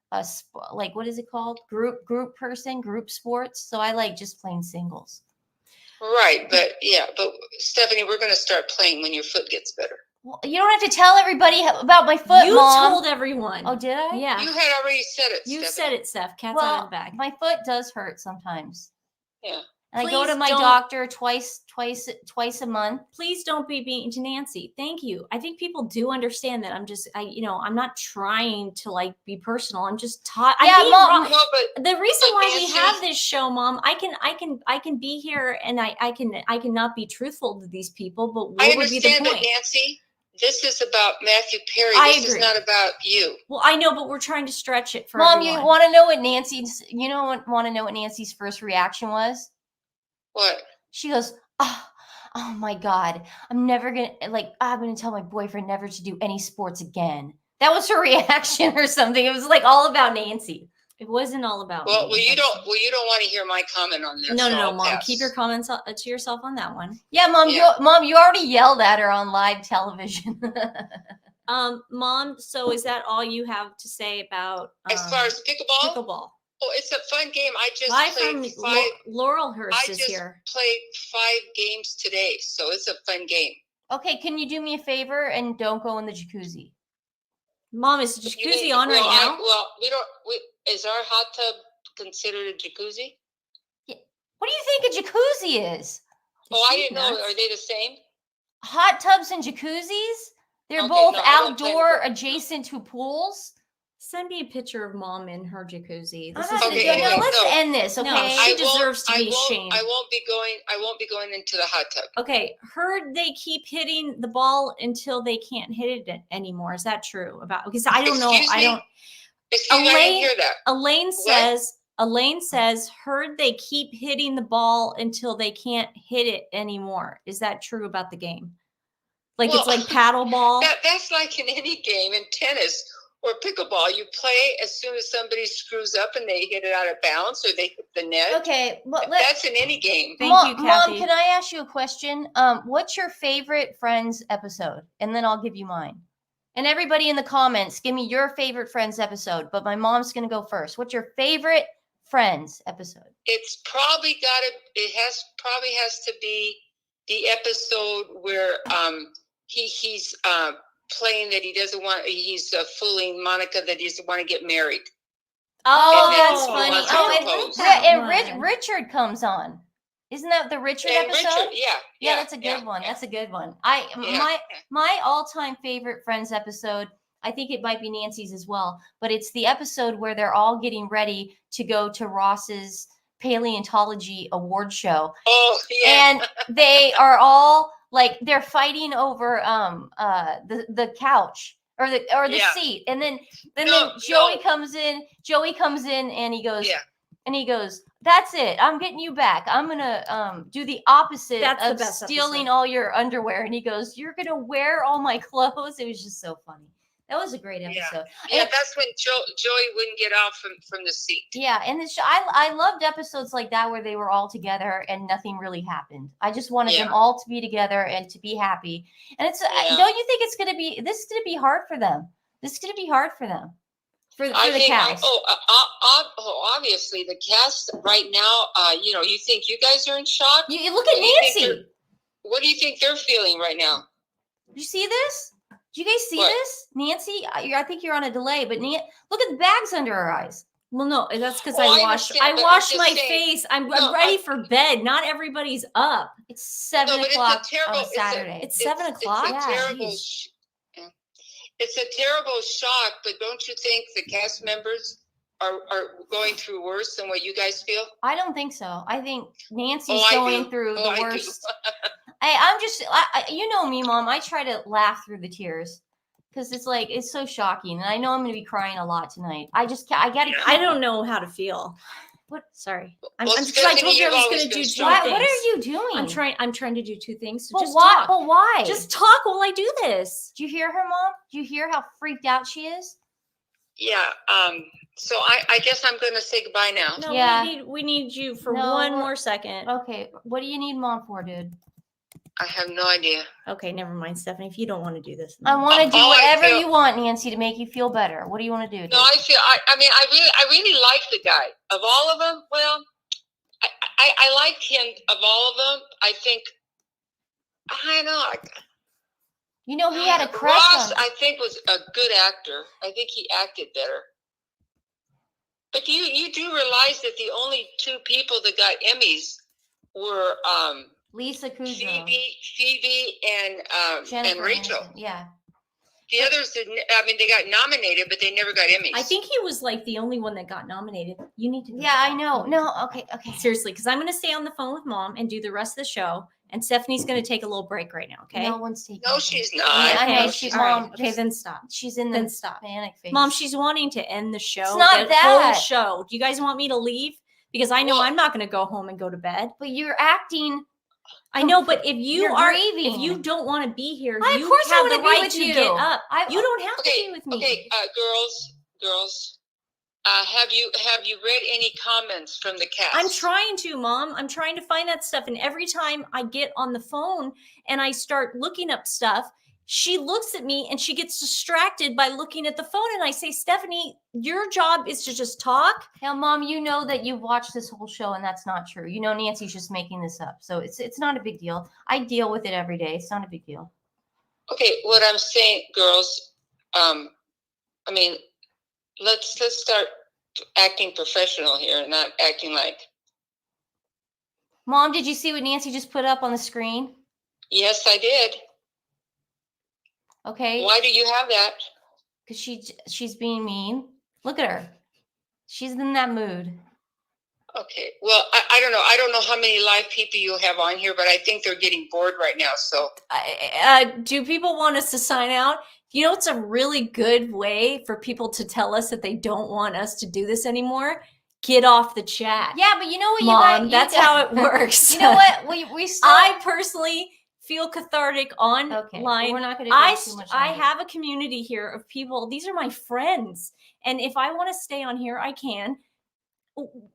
what is it called? Group person, group sports. So I like just playing singles. Right, but Stephanie, we're going to start playing when your foot gets better. Well, you don't have to tell everybody about my foot, You Mom. told everyone. Oh, did I? Yeah. You had already said it. You Stephanie. said it, Steph. Cat's out of the bag. My foot does hurt sometimes. Yeah. And I go Please to my don't- doctor twice a month. Please don't be mean to Nancy. Thank you. I think people do understand that. I'm not trying to be personal. I'm just taught. Yeah, Mom. No, but The reason why we Nancy- have this show, Mom, I can be here and I can not be truthful to these people, but I what would be the understand that, point? Nancy. This is about Matthew Perry. I This agree. is not about you. Well, I know, but we're trying to stretch it for Mom, everyone. you want to know what Nancy's first reaction was? What? She goes, oh my God, I'm gonna tell my boyfriend never to do any sports again. That was her reaction or something. It was all about Nancy. It wasn't all about Well, me. you don't want to hear my comment on this. No, so I'll Mom. pass. Keep your comments to yourself on that one. Yeah, Mom, Yeah. you already yelled at her on live television. Mom, so is that all you have to say about As far as pickleball, pickleball? oh, it's a fun game. I just Live played from five. Laurelhurst I is just here. played 5 games today, so it's a fun game. Okay, can you do me a favor and don't go in the jacuzzi? Mom, is the You jacuzzi mean- on right now? we don't. Is our hot tub considered a jacuzzi? What do you think a jacuzzi is? Oh, I She's didn't know. nuts. Are they the same? Hot tubs and jacuzzis? They're Okay, both no, I don't play outdoor, with adjacent to pools. Send me a picture of Mom in her jacuzzi. I'm This not is gonna Okay, do it. anyway, No, let's no. end this, okay? No, she deserves to be shamed. I won't be going into the hot tub. Okay, heard they keep hitting the ball until they can't hit it anymore. Is that true? Because I don't know. Excuse I me? don't. Excuse me, I didn't hear that. Elaine says, heard they keep hitting the ball until they can't hit it anymore. Is that true about the game? It's Well, like paddle ball. That's like in any game, in tennis or pickleball. You play as soon as somebody screws up and they hit it out of bounds or they hit the net. Okay, well, That's in any game. Thank Mom, you, Kathy. Mom, can I ask you a question? What's your favorite Friends episode? And then I'll give you mine. And everybody in the comments, give me your favorite Friends episode. But my mom's going to go first. What's your favorite Friends episode? It's probably probably has to be the episode where he's playing that he doesn't want, he's fooling Monica that he doesn't want to get married. Oh, And then that's he funny. wants to Oh, propose. and Richard comes on. Isn't that the Richard And episode? Richard, Yeah, that's a good one. yeah. That's a good one. Yeah. My all-time favorite Friends episode, I think it might be Nancy's as well, but it's the episode where they're all getting ready to go to Ross's paleontology award show. Oh, yeah. And they are all like, they're fighting over the couch or the Yeah. seat. And then No, Joey no. comes in and he goes, Yeah. that's it. I'm getting you back. I'm going to do the opposite That's the of best stealing episode. all your underwear. And he goes, you're going to wear all my clothes. It was just so funny. That was a great episode. Yeah, And- that's when Joey wouldn't get off from the seat. yeah, and I loved episodes like that where they were all together and nothing really happened. I just wanted them all to be together and to be happy. And it's don't you think this is going to be hard for them? This is going to be hard for them. For the cast. Obviously the cast right now. You think you guys are in shock? You look at Nancy. What do you think they're feeling right now? Did you see this? Did you guys see What? this? Nancy, I think you're on a delay, but look at the bags under her eyes. Well, no, that's because Well, I I washed understand, but I'm washed just my saying- face. I'm No, ready for bed. Not everybody's up. It's 7 but it's a o'clock terrible- on a Saturday. It's 7 o'clock? It's a Yeah, terrible. geez. It's a terrible shock, but don't you think the cast members are going through worse than what you guys feel? I don't think so. I think Nancy's I going do. through I the do. worst. You know me, Mom. I try to laugh through the tears because it's so shocking, and I know I'm going to be crying a lot tonight. I got to. I don't know how to feel. What? Sorry. Well, I told Stephanie, you I you've was always going to been do two strong. What things. are you doing? I'm trying to do two things. So But just why? talk. But why? Just talk while I do this. Do you hear her, Mom? Do you hear how freaked out she is? Yeah. So I guess I'm going to say goodbye now. No, Yeah. we need you for No, one we're- more second. Okay. What do you need Mom for, dude? I have no idea. Okay, never mind, Stephanie. If you don't want to do this, I want to do all I whatever feel- you want, Nancy, to make you feel better. What do you want to do? No, I really like the guy. Of all of them, well, I liked him. Of all of them, I think, I don't know. You know, he had a crush Ross, on. I think, was a good actor. I think he acted better. But you do realize that the only two people that got Emmys were Lisa Kudrow. Phoebe and Jennifer Rachel. Aniston. Yeah. The others didn't. I mean, they got nominated, but they never got Emmys. I think he was like the only one that got nominated. You need to. go Yeah, I back. know. No, okay. Seriously, because I'm going to stay on the phone with Mom and do the rest of the show, and Stephanie's going to take a little break right now. Okay. No one's taking. No, it. she's not. Yeah, I know. Okay, She's all right. Mom. Okay, then stop. She's in the Then stop. panic phase. Mom, she's wanting to end the show. It's not the whole that. show. Do you guys want me to leave? Because I know Well- I'm not going to go home and go to bed. But you're acting. I know, but if you You're are, grieving. if you don't want to be here, Of you course I have wanna the be right with to you. get up. You don't have to Okay, be with me. okay, girls. Have you read any comments from the cast? I'm trying to, Mom. I'm trying to find that stuff. And every time I get on the phone and I start looking up stuff, she looks at me and she gets distracted by looking at the phone. And I say, Stephanie, your job is to just talk. Now, Mom, you know that you've watched this whole show, and that's not true. You know Nancy's just making this up, so it's not a big deal. I deal with it every day. It's not a big deal. Okay, what I'm saying, girls. I mean, let's start acting professional here and not acting like. Mom, did you see what Nancy just put up on the screen? Yes, I did. Okay. Why do you have that? Because she's being mean. Look at her. She's in that mood. Okay. Well, I don't know. I don't know how many live people you have on here, but I think they're getting bored right now. So Do people want us to sign out? You know, it's a really good way for people to tell us that they don't want us to do this anymore. Get off the chat. Yeah, but you know what, Mom, that's how it works. You know what? We still. I personally feel cathartic online. Okay. Well, we're not going to go too much. I longer. have a community here of people. These are my friends. And if I want to stay on here, I can.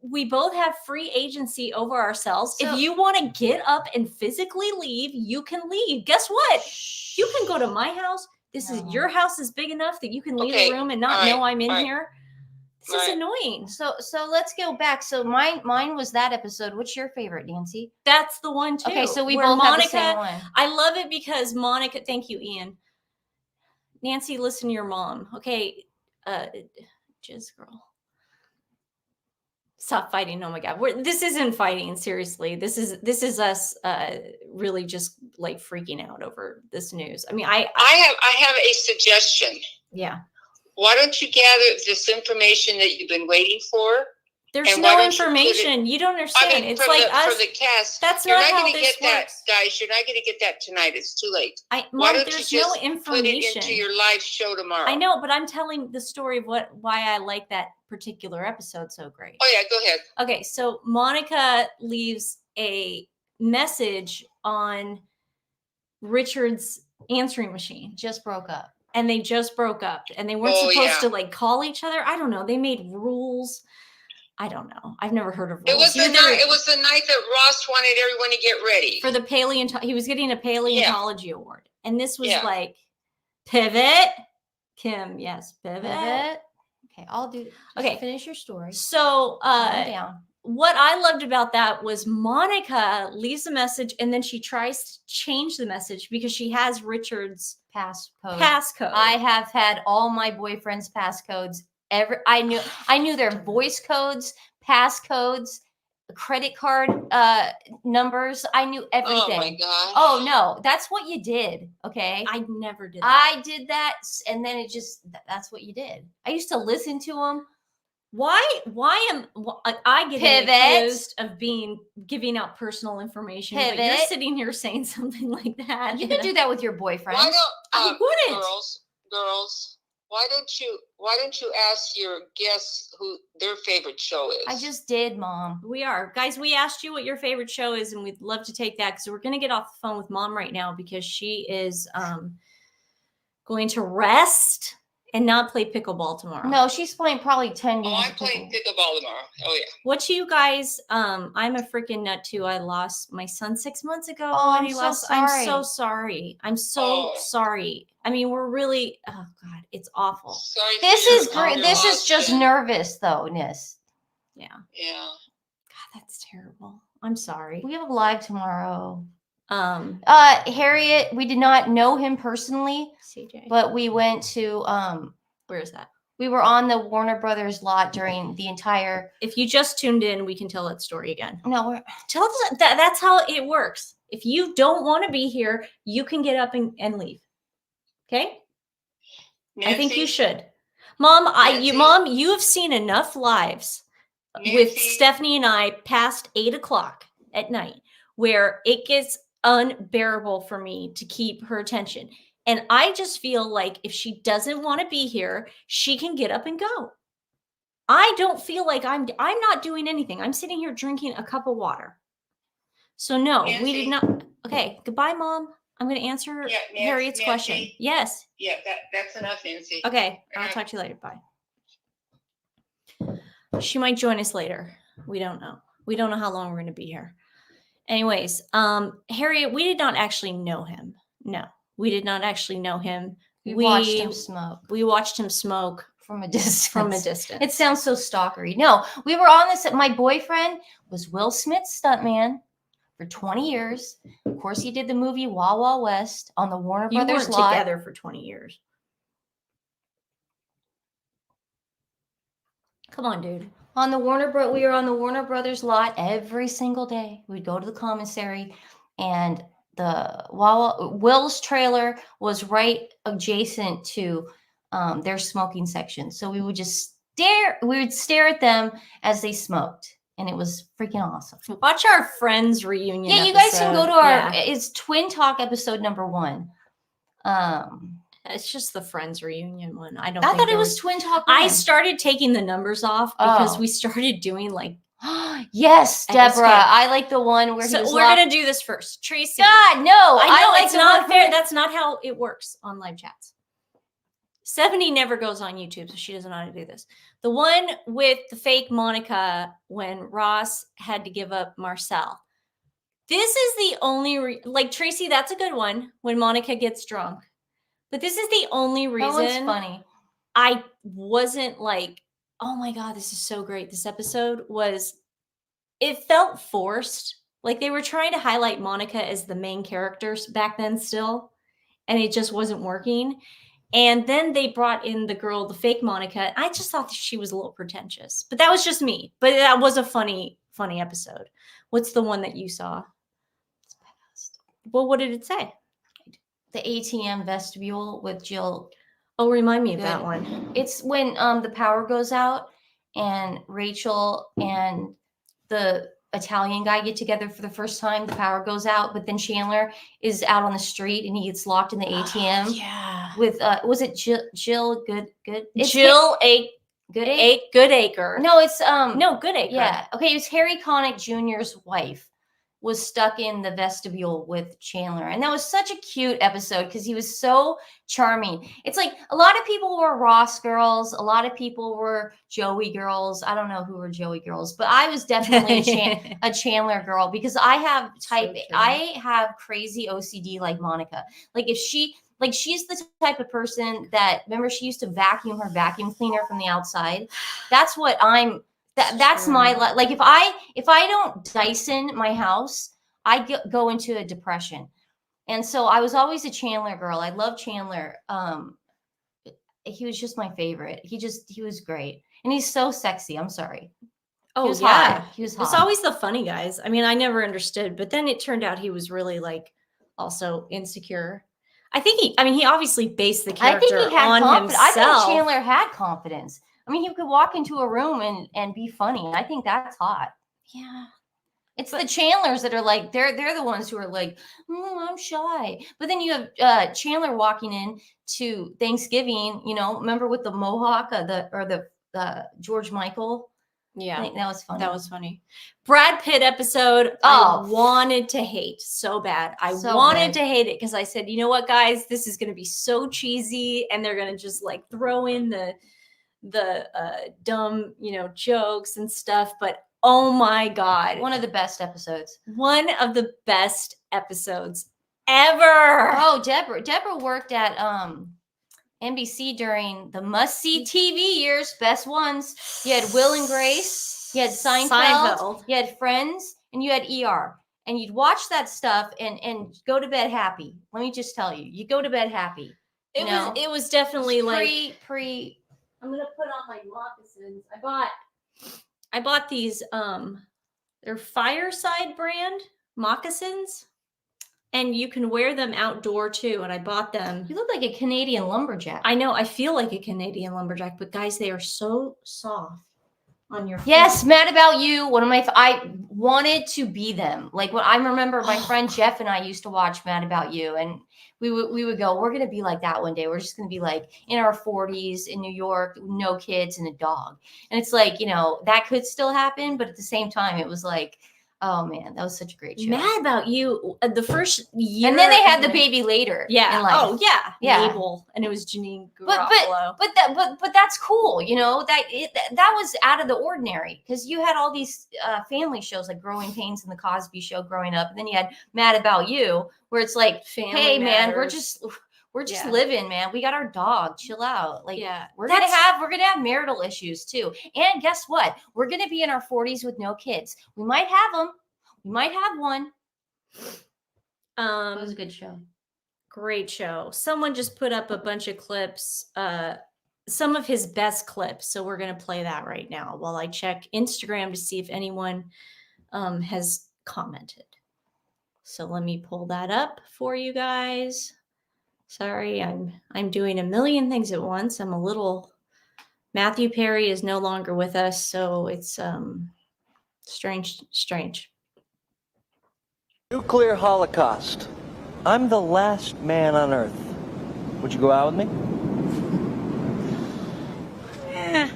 We both have free agency over ourselves. So- if you want to get up and physically leave, you can leave. Guess what? You can go to my house. This is No. your house is big enough that you can leave Okay, the room and not all know right, I'm in all right. here. This is Right. annoying. So let's go back. So mine was that episode. What's your favorite, Nancy? That's the one too. Okay, so we where both Monica, have the same one. I love it because Monica, thank you, Ian. Nancy, listen to your mom. Okay. Jizz girl. Stop fighting. Oh my God. This isn't fighting. Seriously. This is us really just like freaking out over this news. I mean, I have a suggestion. yeah. Why don't you gather this information that you've been waiting for? There's And why no don't you put it- information. You don't understand. I mean, It's from like the, us. from the cast. That's You're not not how going to this get that, works. guys. You're not going to get that tonight. It's too late. Why Mom, don't there's you no just put it information. into your live show tomorrow? I know, but I'm telling the story of why I like that particular episode so great. Oh yeah, go ahead. Okay, so Monica leaves a message on Richard's answering machine. Just broke up. And they just broke up. And they weren't supposed to like call each other. I don't know. They made rules. I don't know. I've never heard of rules. It was the night that Ross wanted everyone to get ready. For the he was getting a paleontology award. And this was like pivot. Kim, yes, pivot. Okay, I'll do. Okay, finish your story. So, calm down. What I loved about that was Monica leaves a message and then she tries to change the message because she has Richard's passcode. I have had all my boyfriend's passcodes. I knew their voice codes, passcodes, credit card numbers. I knew everything. Oh my gosh. Oh no, that's what you did. Okay. I never did that. I did that, and then it just that's what you did. I used to listen to them. Why am I getting accused of giving out personal information? But you're sitting here saying something like that. You could do that with your boyfriend. Why don't I wouldn't. Girls? Why don't you ask your guests who their favorite show is? I just did, Mom. We are. Guys, we asked you what your favorite show is, and we'd love to take that because we're going to get off the phone with Mom right now because she is going to rest and not play pickleball tomorrow. No, she's playing probably 10 games. Oh, I'm playing pickleball tomorrow. Oh, yeah. What you guys, I'm a freaking nut too. I lost my son 6 months ago. Oh, and I'm so sorry. I'm so sorry. I'm so sorry. I mean, we're really, oh God, it's awful. Sorry. This is great. This is just nervous though, Nis. Yeah. Yeah. God, that's terrible. I'm sorry. We have a live tomorrow. Harriet, we did not know him personally, CJ, but we went to where is that? We were on the Warner Brothers lot during the entire. If you just tuned in, we can tell that story again. No, tell us that's how it works. If you don't want to be here, you can get up and leave. Okay? Nancy? I think you should. Mom, Mom, you have seen enough lives with Stephanie and I past 8 o'clock at night where it gets unbearable for me to keep her attention. And I just feel like if she doesn't want to be here, she can get up and go. I don't feel like I'm not doing anything. I'm sitting here drinking a cup of water. So no, Nancy, we did not. Okay, goodbye, Mom. I'm going to answer Harriet's question. Yes. Yeah, that's enough, Nancy. Okay, I'll talk to you later. Bye. She might join us later. We don't know. We don't know how long we're going to be here. Anyways, Harriet, we did not actually know him. No, we did not actually know him. We watched him smoke. We watched him smoke from a distance. From a distance. It sounds so stalkery. No, we were on this. My boyfriend was Will Smith's stuntman for 20 years. Of course, he did the movie Wild Wild West on the Warner Brothers lot. You weren't together for 20 years. Come on, dude. We were on the Warner Brothers lot every single day. We'd go to the commissary, and Will's trailer was right adjacent to their smoking section. So we would just stare. We would stare at them as they smoked. And it was freaking awesome. Watch our Friends reunion. Yeah, you guys can go to our it's TWiN Talk episode number 1. It's just the Friends reunion one. I thought it was TWiN Talk 1. I started taking the numbers off because we started doing like yes, Deborah. I like the one where we're gonna do this first. Tracy. God, no. I know it's not fair. That's not how it works on live chats. Stephanie never goes on YouTube, so she doesn't know how to do this. The one with the fake Monica when Ross had to give up Marcel. This is the only like Tracy. That's a good one when Monica gets drunk. But this is the only That one's reason funny. I wasn't like, oh my God, this is so great. This episode was, it felt forced. Like they were trying to highlight Monica as the main characters back then still, and it just wasn't working. And then they brought in the girl, the fake Monica. I just thought that she was a little pretentious, but that was just me. But that was a funny episode. What's the one that you saw? Well, what did it say? The ATM vestibule with Jill. Oh, remind me of that one. It's when the power goes out and Rachel and the Italian guy get together for the first time. The power goes out, but then Chandler is out on the street and he gets locked in the ATM. Yeah. With was it Jill Good? It's Jill Goodacre. No, it's no, Goodacre. Yeah. Okay, it was Harry Connick Jr.'s wife was stuck in the vestibule with Chandler. And that was such a cute episode because he was so charming. It's like a lot of people were Ross girls. A lot of people were Joey girls. I don't know who were Joey girls, but I was definitely a Chandler girl because I have I have crazy OCD like Monica. Like if she's the type of person that, remember she used to vacuum her vacuum cleaner from the outside. That's what I'm. That's my like. If I don't Dyson my house, I go into a depression, and so I was always a Chandler girl. I love Chandler. He was just my favorite. He was great, and he's so sexy. I'm sorry. Oh, he was yeah, hot. He was hot. It's always the funny guys. I mean, I never understood, but then it turned out he was really like also insecure. I think he obviously based the character on himself. I think Chandler had confidence. I mean, he could walk into a room and be funny. I think that's hot. Yeah. It's the Chandlers that are like, they're the ones who are like, I'm shy. But then you have Chandler walking in to Thanksgiving, remember with the mohawk, the George Michael? Yeah. I think that was funny. That was funny. Brad Pitt episode, I wanted to hate so bad. I wanted to hate it because I said, you know what, guys, this is going to be so cheesy and they're going to just like throw in the dumb, jokes and stuff. But oh my God. One of the best episodes. One of the best episodes ever. Oh, Deborah worked at NBC during the must-see TV years, best ones. You had Will and Grace, you had Seinfeld, you had Friends, and you had ER. And you'd watch that stuff and go to bed happy. Let me just tell you, you go to bed happy. It was definitely pre. I'm gonna put on my moccasins. I bought these they're Fireside brand moccasins, and you can wear them outdoor too. And I bought them. You look like a Canadian lumberjack. I know, I feel like a Canadian lumberjack, but guys, they are so soft on your feet. Yes, Mad About You. One of my I wanted to be them. Like what I remember my friend Jeff and I used to watch Mad About You, and we would go, we're going to be like that one day. We're just going to be like in our 40s in New York, no kids and a dog. And it's like, that could still happen. But at the same time, it was like, oh man, that was such a great show. Mad About You, the first year. And then they had the baby later. Yeah. In life. Oh yeah. Yeah. Mabel, and it was Janine Garofalo. But that's cool. That was out of the ordinary because you had all these family shows like Growing Pains and The Cosby Show growing up. And then you had Mad About You where it's like, hey man, we're just living, man. We got our dog. Chill out. Like we're gonna have marital issues too. And guess what? We're gonna be in our 40s with no kids. We might have them. We might have one. It was a good show. Great show. Someone just put up a bunch of clips, some of his best clips. So we're gonna play that right now while I check Instagram to see if anyone has commented. So let me pull that up for you guys. Sorry, I'm doing a million things at once. I'm a little. Matthew Perry is no longer with us, so it's strange. Nuclear holocaust. I'm the last man on Earth. Would you go out with me? Yeah.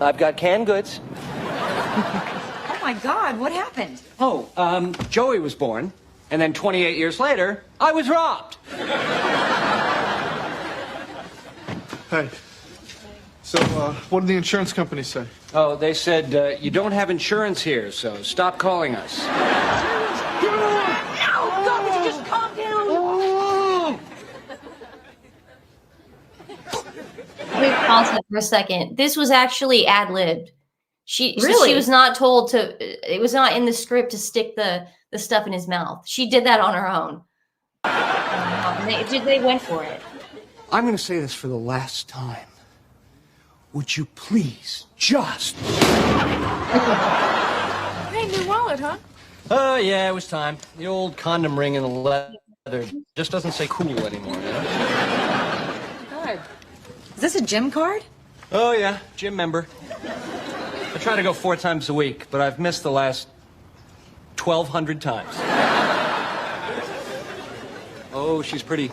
I've got canned goods. Oh my God, what happened? Oh, Joey was born. And then 28 years later, I was robbed. Hey. So, what did the insurance company say? Oh, they said, you don't have insurance here, so stop calling us. No, God, would you just calm down? pause it for a second. This was actually ad-libbed. She Really? was not told to. It was not in the script to stick the stuff in his mouth. She did that on her own. They went for it. I'm going to say this for the last time. Would you please just... Hey, new wallet, huh? Oh, yeah, it was time. The old condom ring in the leather just doesn't say cool anymore, you know? God. Is this a gym card? Oh, yeah, gym member. I try to go 4 times a week, but I've missed the last 1,200 times. Oh, she's pretty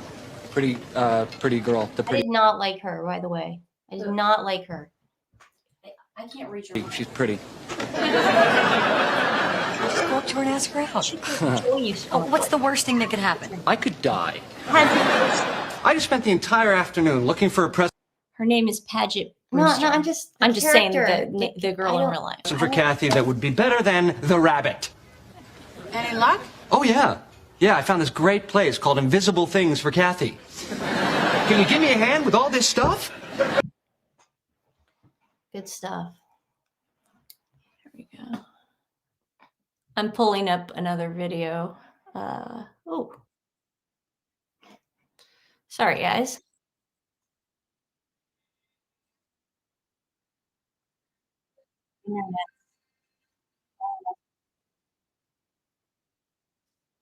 girl. The I pretty. did not like her, by the way. I did not like her. I can't reach her. She's pretty. Just go up to her and ask her out. Oh, What's the worst thing that could happen? I could die. I just spent the entire afternoon looking for a present Her name is Paget. No, Brewster. I'm just saying character. the girl in real life. for Kathy that would be better than the rabbit. Any luck? Oh, yeah. Yeah, I found this great place called Invisible Things for Kathy. Can you give me a hand with all this stuff? Good stuff. Here we go. I'm pulling up another video. Oh. Sorry, guys. Internet.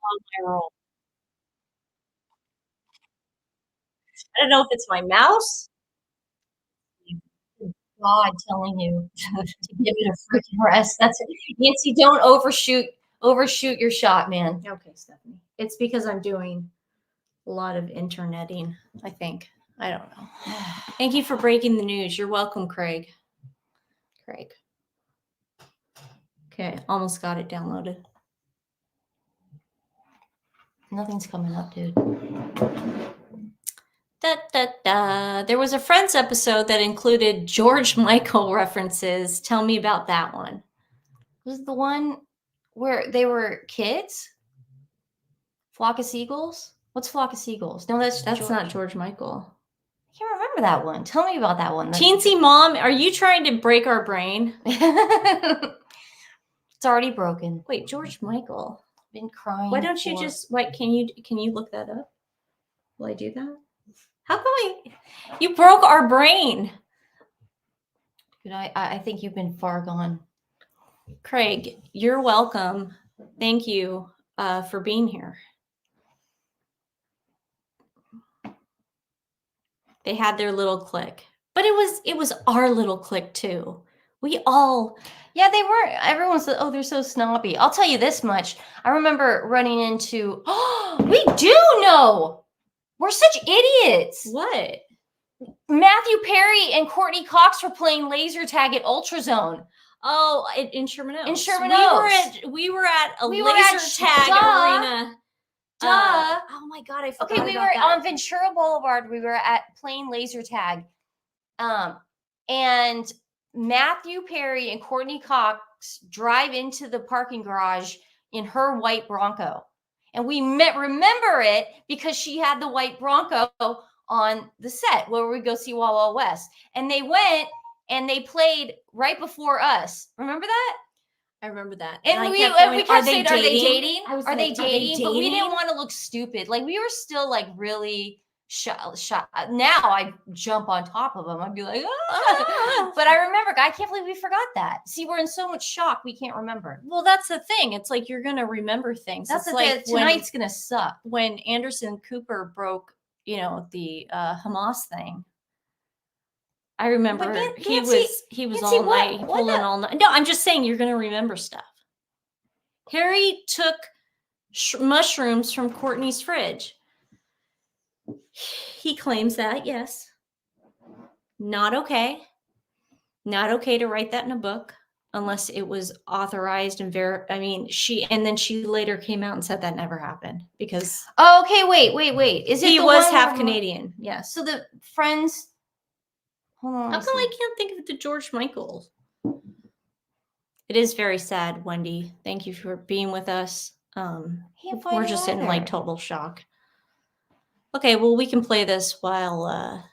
On my roll. I don't know if it's my mouse. God telling you to give it a freaking rest. That's it. Nancy, don't overshoot your shot, man. Okay, Stephanie. It's because I'm doing a lot of interneting, I think. I don't know. Thank you for breaking the news. You're welcome, Craig. Okay, almost got it downloaded. Nothing's coming up, dude. There was a Friends episode that included George Michael references. Tell me about that one. Was it the one where they were kids? Flock of Seagulls? What's Flock of Seagulls? No, that's Not George Michael. I can't remember that one. Tell me about that one. Teensy Mom, are you trying to break our brain? It's already broken. Wait, George Michael. Been crying. Why don't you just can you look that up? Will I do that? How come you broke our brain? Dude, I think you've been far gone. Craig, you're welcome. Thank you for being here. They had their little clique, but it was our little clique too. We all, yeah, they were. Everyone said, "Oh, they're so snobby." I'll tell you this much: I remember running into. Oh, we do know. We're such idiots. What? Matthew Perry and Courtney Cox were playing laser tag at Ultrazone. Oh, in Sherman Oaks. In Sherman Oaks. We were at a We were laser at- tag duh. arena. Duh. Oh my god, I forgot. Okay, we about were that. on Ventura Boulevard. We were at playing laser tag. And Matthew Perry and Courtney Cox drive into the parking garage in her white Bronco. And we remember it because she had the white Bronco on the set where we go see Wild Wild West. And they went and they played right before us. Remember that? I remember that. And we going, kept saying, are they dating? I was Are they like, dating? But we didn't want to look stupid. Like we were still like really shot. Now I jump on top of them. I'd be like, ah. But I remember, I can't believe we forgot that. See, we're in so much shock, we can't remember. Well, that's the thing. It's like you're gonna remember things. That's it's the like thing. Tonight's gonna suck. When Anderson Cooper broke, the Hamas thing. I remember he was all night pulling all night. No, I'm just saying you're gonna remember stuff. Harry took mushrooms from Courtney's fridge. He claims that, yes. Not okay. Not okay to write that in a book unless it was authorized and she later came out and said that never happened because Oh, okay, wait. Is it he the was one half where- Canadian, yes. So the Friends. Hold on. How come I can't think of the George Michael? It is very sad, Wendy. Thank you for being with us. Can't find We're it just in either. like total shock. Okay, well, we can play this while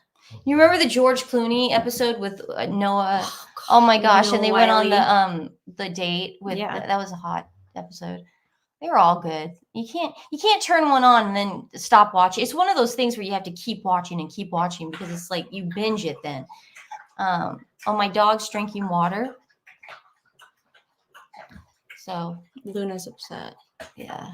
You remember the George Clooney episode with Noah? Oh my gosh! And they went on the date with. Yeah. That was a hot episode. They were all good. You can't turn one on and then stop watching. It's one of those things where you have to keep watching because it's like you binge it then. Oh, my dog's drinking water. So Luna's upset. yeah.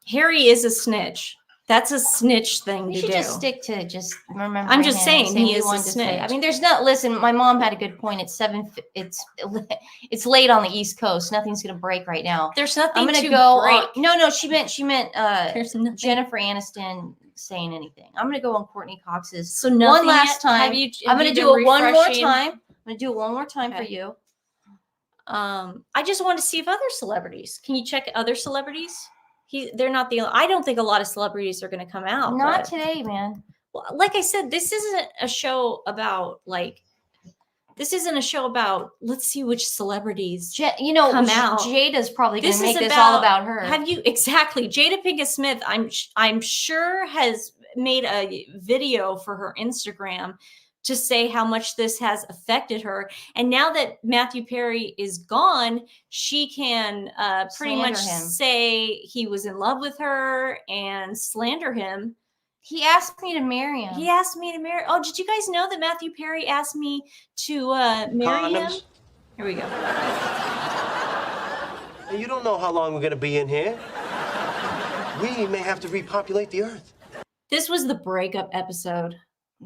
Harry is a snitch. That's a snitch thing We to should do. just stick to just remember. I'm just saying he we is a wanted to say. snitch. I mean, there's not. Listen, my mom had a good point. It's it's late on the East Coast. Nothing's gonna break right now. There's nothing. I'm gonna to go. break. No. She meant There's nothing. Jennifer Aniston saying anything. I'm gonna go on Courtney Cox's. So nothing one last yet? time. Have you, I'm gonna have do you it one more refreshing? time. I'm gonna do it one more time for Okay. you. I just want to see if other celebrities. Can you check other celebrities? They're not the. I don't think a lot of celebrities are going to come out. Not but- today, man. Well, like I said, this isn't a show about like. This isn't a show about. Let's see which celebrities. You know, come out. Jada's probably gonna This make is this all about her. Have you exactly? Jada Pinkett Smith, I'm sure has made a video for her Instagram to say how much this has affected her. And now that Matthew Perry is gone, she can pretty Slander much him. say he was in love with her and slander him. He asked me to marry him. He asked me to marry. Oh, did you guys know that Matthew Perry asked me to marry him? Condoms? Here we go. Hey, you don't know how long we're going to be in here. We may have to repopulate the Earth. This was the breakup episode.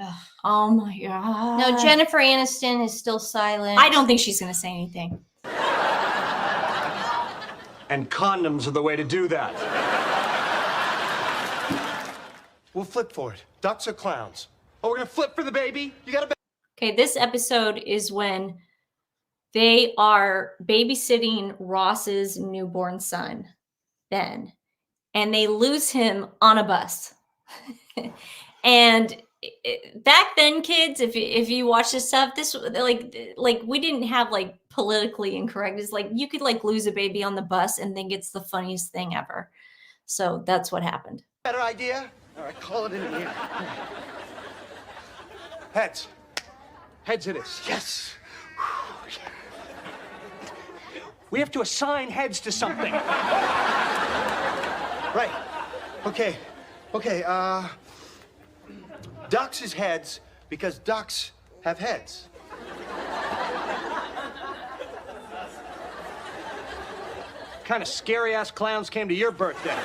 Ugh. Oh my god. No, Jennifer Aniston is still silent. I don't think she's going to say anything. And condoms are the way to do that. We'll flip for it. Ducks or clowns? Oh, we're gonna flip for the baby? You gotta. Okay, this episode is when they are babysitting Ross's newborn son, Ben, and they lose him on a bus. And back then, kids, if you watch this stuff, this like we didn't have like politically incorrect. It's like you could like lose a baby on the bus and think it's the funniest thing ever. So that's what happened. Better idea? All right, call it in the air. Heads. Heads it is. Yes. We have to assign heads to something. Right. Okay. Ducks is heads because ducks have heads. Kind of scary ass clowns came to your birthday.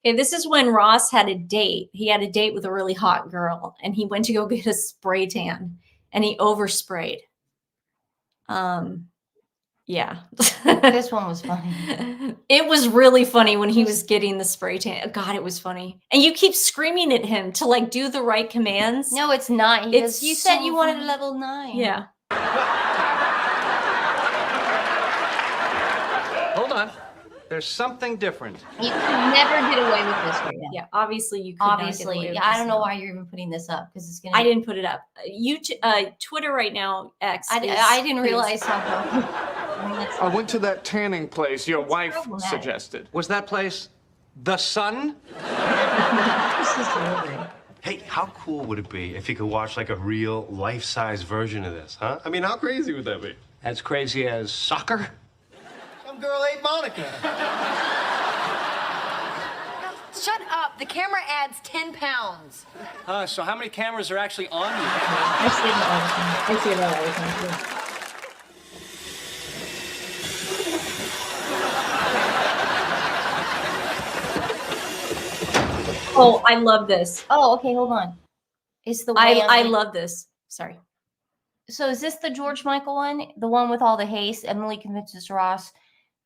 Okay, this is when Ross had a date. He had a date with a really hot girl, and he went to go get a spray tan, and he oversprayed. Yeah. This one was funny. It was really funny when he was getting the spray tan. God, it was funny. And you keep screaming at him to like do the right commands. No, it's not. He It's goes, you said so you wanted a funny. level 9. Yeah. Hold on. There's something different. You could never get away with this right now. Yeah, obviously you could not get away Obviously. with Yeah, I this don't know now. why you're even putting this up because it's gonna. I didn't put it up. Twitter right now, X. I didn't realize how. I went to that tanning place your wife problematic. suggested. Was that place the Sun? Hey, how cool would it be if you could watch like a real life-size version of this, huh? I mean, how crazy would that be? As crazy as soccer? Some girl ate Monica. Shut up. The camera adds 10 pounds. So how many cameras are actually on you? Oh, I love this. Oh, okay. Hold on. It's the I love this. Sorry. So is this the George Michael one? The one with all the haste? Emily convinces Ross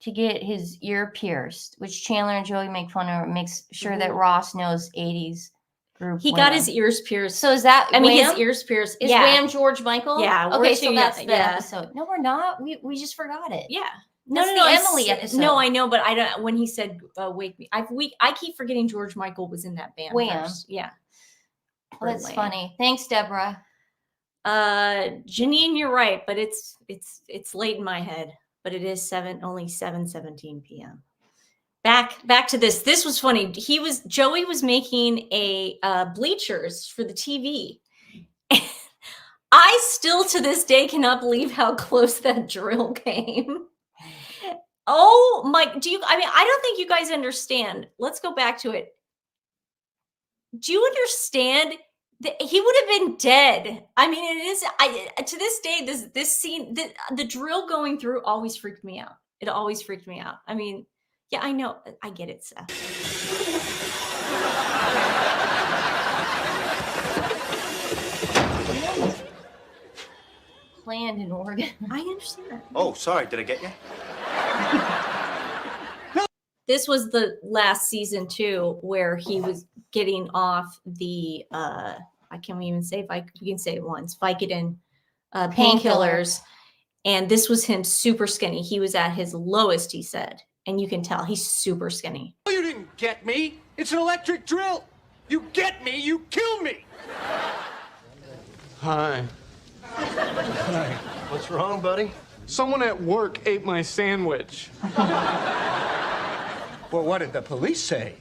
to get his ear pierced, which Chandler and Joey make fun of. Makes sure that Ross knows 80s group. He got women. his ears pierced. So is that? I mean, Wham? his ears pierced. Is yeah. Wham George Michael? Yeah, we're Okay, so too that's young- the yeah. episode. No, we're not. We just forgot it. Yeah. That's the I Emily s- episode. No, I know, but I don't. When he said "wake me," I keep forgetting George Michael was in that band. Wham. First. Yeah. Well, that's Lame. funny. Thanks, Deborah. Janine, you're right, but it's late in my head. But it is only 7:17 p.m. Back to this. This was funny. Joey was making a bleachers for the TV. I still to this day cannot believe how close that drill came. Oh my, I don't think you guys understand. Let's go back to it. Do you understand that he would have been dead? I mean, it is, to this day, this scene, the drill going through always freaked me out. It always freaked me out. I mean, yeah, I know. I get it, Seth. Planned and organized. I understand that. Oh, sorry. Did I get you? This was the last season too, where he was getting off the I can't even say you can say it once, Vicodin painkillers. And this was him super skinny. He was at his lowest, he said. And you can tell he's super skinny. You didn't get me. It's an electric drill. You get me, you kill me. Hi. Hi. What's wrong, buddy? Someone at work ate my sandwich. Well, what did the police say?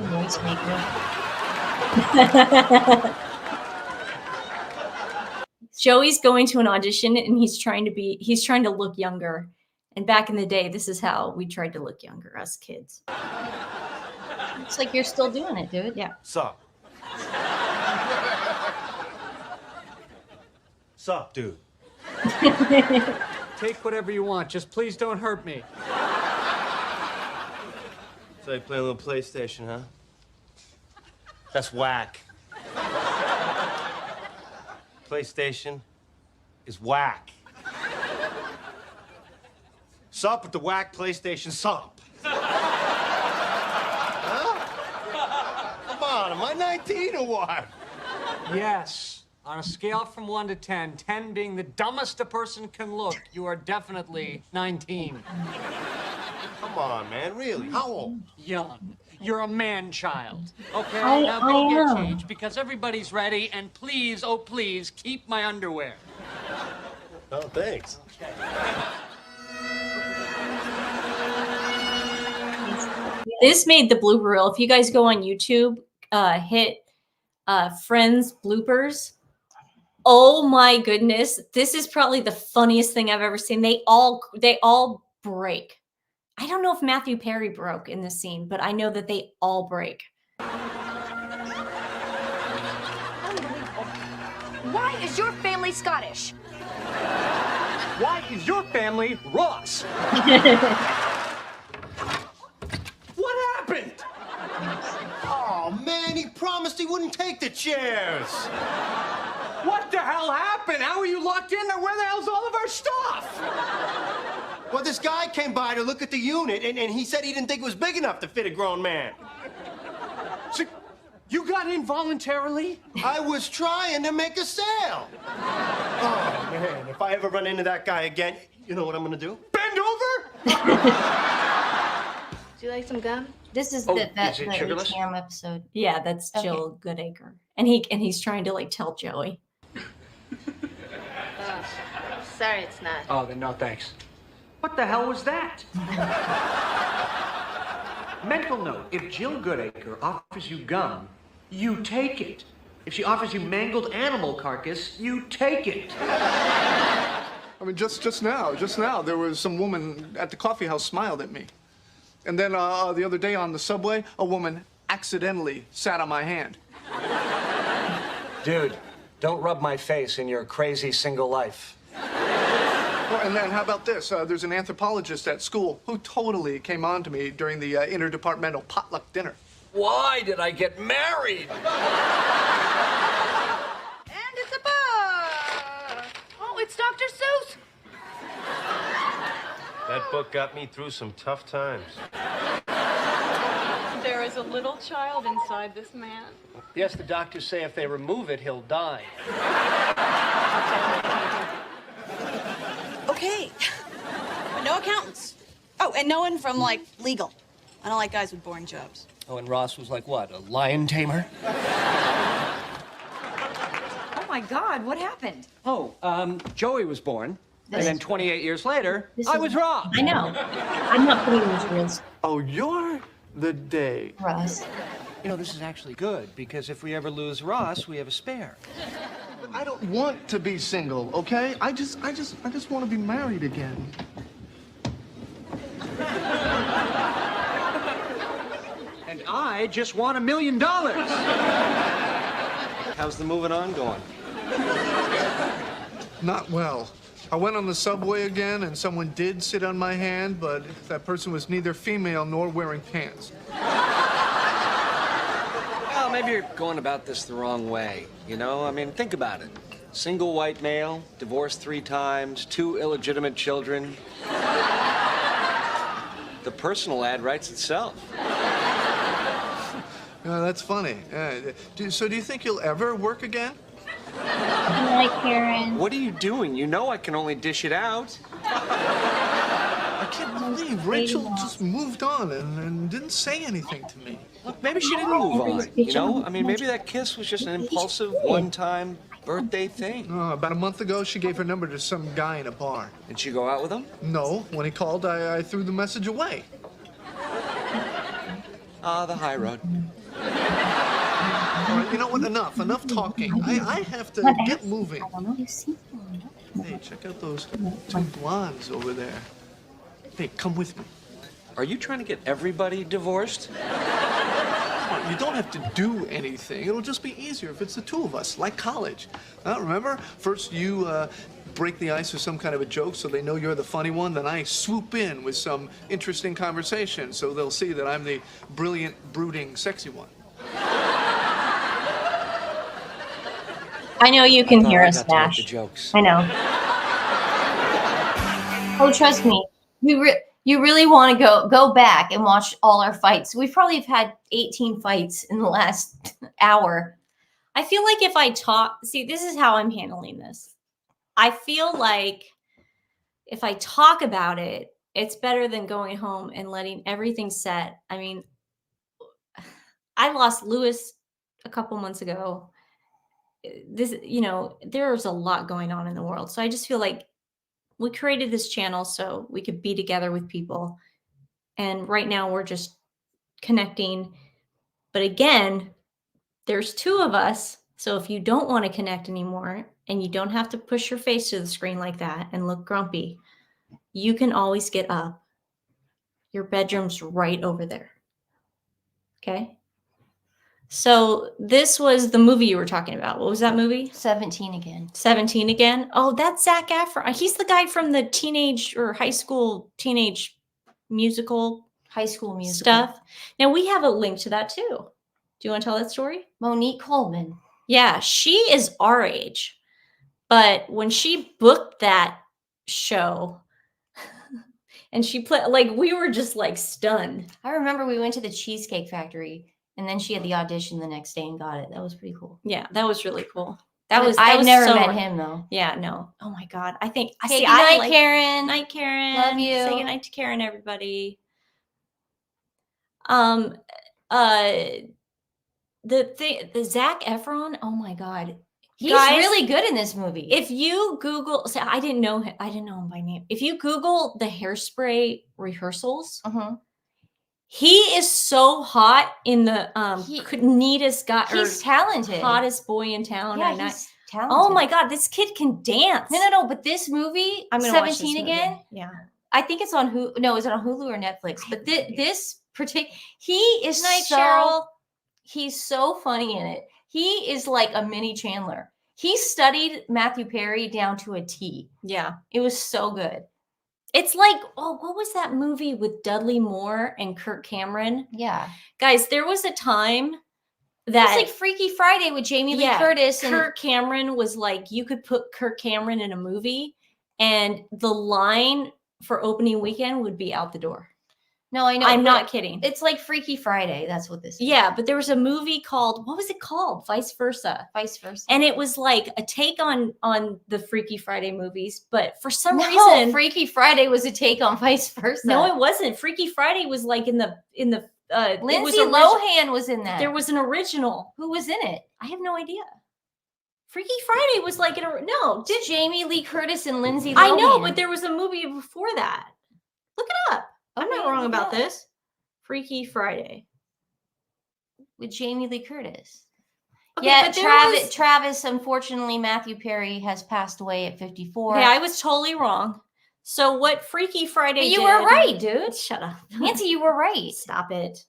Noise maker. Joey's going to an audition and he's trying to look younger. And back in the day, this is how we tried to look younger, us kids. Looks like you're still doing it, dude. Yeah. Sup? Sup, dude? Take whatever you want. Just please don't hurt me. So you play a little PlayStation, huh? That's whack. PlayStation is whack. Sup with the whack PlayStation sup. Huh? Come on, am I 19 or what? Yes. On a scale from 1 to 10, 10 being the dumbest a person can look, you are definitely 19. Come on, man, really? How old? Young. You're a man-child. Okay, I now go get am. changed because everybody's ready, and please, oh please, keep my underwear. Oh, thanks. This made the blooper reel. If you guys go on YouTube, hit Friends bloopers. Oh my goodness. This is probably the funniest thing I've ever seen. They all break. I don't know if Matthew Perry broke in this scene, but I know that they all break. Why is your family Scottish? Why is your family Ross? What happened? Oh, man, he promised he wouldn't take the chairs. What the hell happened? How are you locked in there? Where the hell's all of our stuff? Well, this guy came by to look at the unit, and he said he didn't think it was big enough to fit a grown man. So you got in voluntarily? I was trying to make a sale. Oh, man, if I ever run into that guy again, you know what I'm gonna do? Bend over? Do you like some gum? This is Oh, the is it sugarless? ATM episode. Yeah, that's Okay. Jill Goodacre. And he's trying to like tell Joey. Sorry, it's not. Oh, then no thanks. What the hell was that? Mental note, if Jill Goodacre offers you gum, you take it. If she offers you mangled animal carcass, you take it. I mean, just now, there was some woman at the coffee house smiled at me. And then the other day on the subway, a woman accidentally sat on my hand. Dude, don't rub my face in your crazy single life. Oh, and then how about this? There's an anthropologist at school who totally came on to me during the interdepartmental potluck dinner. Why did I get married? And it's a book! Oh, it's Dr. Seuss! That book got me through some tough times. There is a little child inside this man. Yes, the doctors say if they remove it, he'll die. Okay. No accountants. Oh, and no one from, like, legal. I don't like guys with boring jobs. Oh, and Ross was like what, a lion tamer? Oh my God, what happened? Oh, Joey was born. And then 28 years later, I was wrong. I know. I'm not putting those rules. Oh, you're the day. Russ. You know, this is actually good, because if we ever lose Ross, we have a spare. I don't want to be single, okay? I just want to be married again. And I just won $1 million. How's the moving on going? Not well. I went on the subway again, and someone did sit on my hand, but that person was neither female nor wearing pants. Well, maybe you're going about this the wrong way, you know? I mean, think about it. Single white male, divorced 3 times, 2 illegitimate children. The personal ad writes itself. That's funny. So do you think you'll ever work again? Good night, Karen. What are you doing? You know I can only dish it out. I can't believe Rachel just moved on and didn't say anything to me. Look, maybe she didn't move on, you know? I mean, maybe that kiss was just an impulsive, one-time birthday thing. About a month ago, she gave her number to some guy in a bar. Did she go out with him? No. When he called, I threw the message away. Ah, the high road. All right, you know what? Enough talking. I have to get moving. Hey, check out those 2 blondes over there. Hey, come with me. Are you trying to get everybody divorced? You don't have to do anything. It'll just be easier if it's the 2 of us, like college. Remember? First you break the ice with some kind of a joke so they know you're the funny one, then I swoop in with some interesting conversation so they'll see that I'm the brilliant, brooding, sexy one. I know you can hear us, I got to make Nash. the jokes. I know. Oh, trust me. You really want to go back and watch all our fights. We probably have had 18 fights in the last hour. I feel like if I talk, see, this is how I'm handling this. I feel like if I talk about it, it's better than going home and letting everything set. I mean, I lost Lewis a couple months ago. This, you know, there's a lot going on in the world. So I just feel like we created this channel so we could be together with people. And right now we're just connecting. But again, there's 2 of us. So if you don't want to connect anymore and you don't have to push your face to the screen like that and look grumpy, you can always get up. Your bedroom's right over there. Okay? So this was the movie you were talking about. What was that movie? 17 again. 17 again? Oh, that's Zac Efron. He's the guy from the teenage or high school teenage musical. High School Musical. Stuff. Now we have a link to that too. Do you want to tell that story? Monique Coleman. Yeah, she is our age. But when she booked that show and she played, like, we were just like stunned. I remember we went to the Cheesecake Factory and then she had the audition the next day and got it. That was pretty cool. Yeah, that was really cool. I've never met him though. Yeah, no. Oh my God. I think I Okay, see. good night, Karen. Night, Karen. Love you. Say good night to Karen, everybody. The Zac Efron. Oh my God. He's Guys, really good in this movie. If you Google, so I didn't know him by name. If you Google the Hairspray rehearsals, he is so hot in the neatest guy. He's talented. Hottest boy in town. Yeah, he's talented. Oh my God, this kid can dance. No. But this movie, I'm gonna watch 17 this movie. again. Yeah. I think it's on Hulu. No, is it on Hulu or Netflix? But this particular, he is Cheryl. He's so funny in it. He is like a mini Chandler. He studied Matthew Perry down to a T. Yeah. It was so good. It's like, oh, what was that movie with Dudley Moore and Kirk Cameron? Yeah. Guys, there was a time that it's like Freaky Friday with Jamie Lee Curtis. And Kirk Cameron was like, you could put Kirk Cameron in a movie and the line for opening weekend would be out the door. No, I know. I'm not kidding. It's like Freaky Friday. That's what this is. Yeah, but there was a movie called, what was it called? Vice Versa. Vice Versa. And it was like a take on the Freaky Friday movies, but for some reason Freaky Friday was a take on Vice Versa. No, it wasn't. Freaky Friday was like in the Lindsay Lohan was in that. There was an original. Who was in it? I have no idea. Freaky Friday was like no. Did Jamie Lee Curtis and Lindsay Lohan? I know, but there was a movie before that. Look it up. I'm not Okay, wrong look about it up. this. Freaky Friday. With Jamie Lee Curtis. Okay, Yeah, but there Travis, unfortunately, Matthew Perry has passed away at 54. Okay, I was totally wrong. So what Freaky Friday But you did, were right, dude. Shut up. Nancy, you were right. Stop it.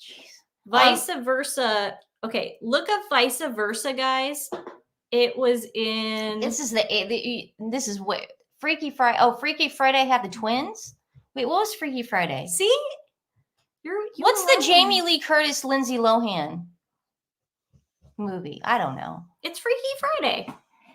Jeez. Vice versa. Okay, look up Vice versa, guys. It was in. This is what Freaky Friday. Oh, Freaky Friday had the twins. Wait, what was Freaky Friday? See, what's the Jamie Lee Curtis, Lindsay Lohan movie? I don't know. It's Freaky Friday.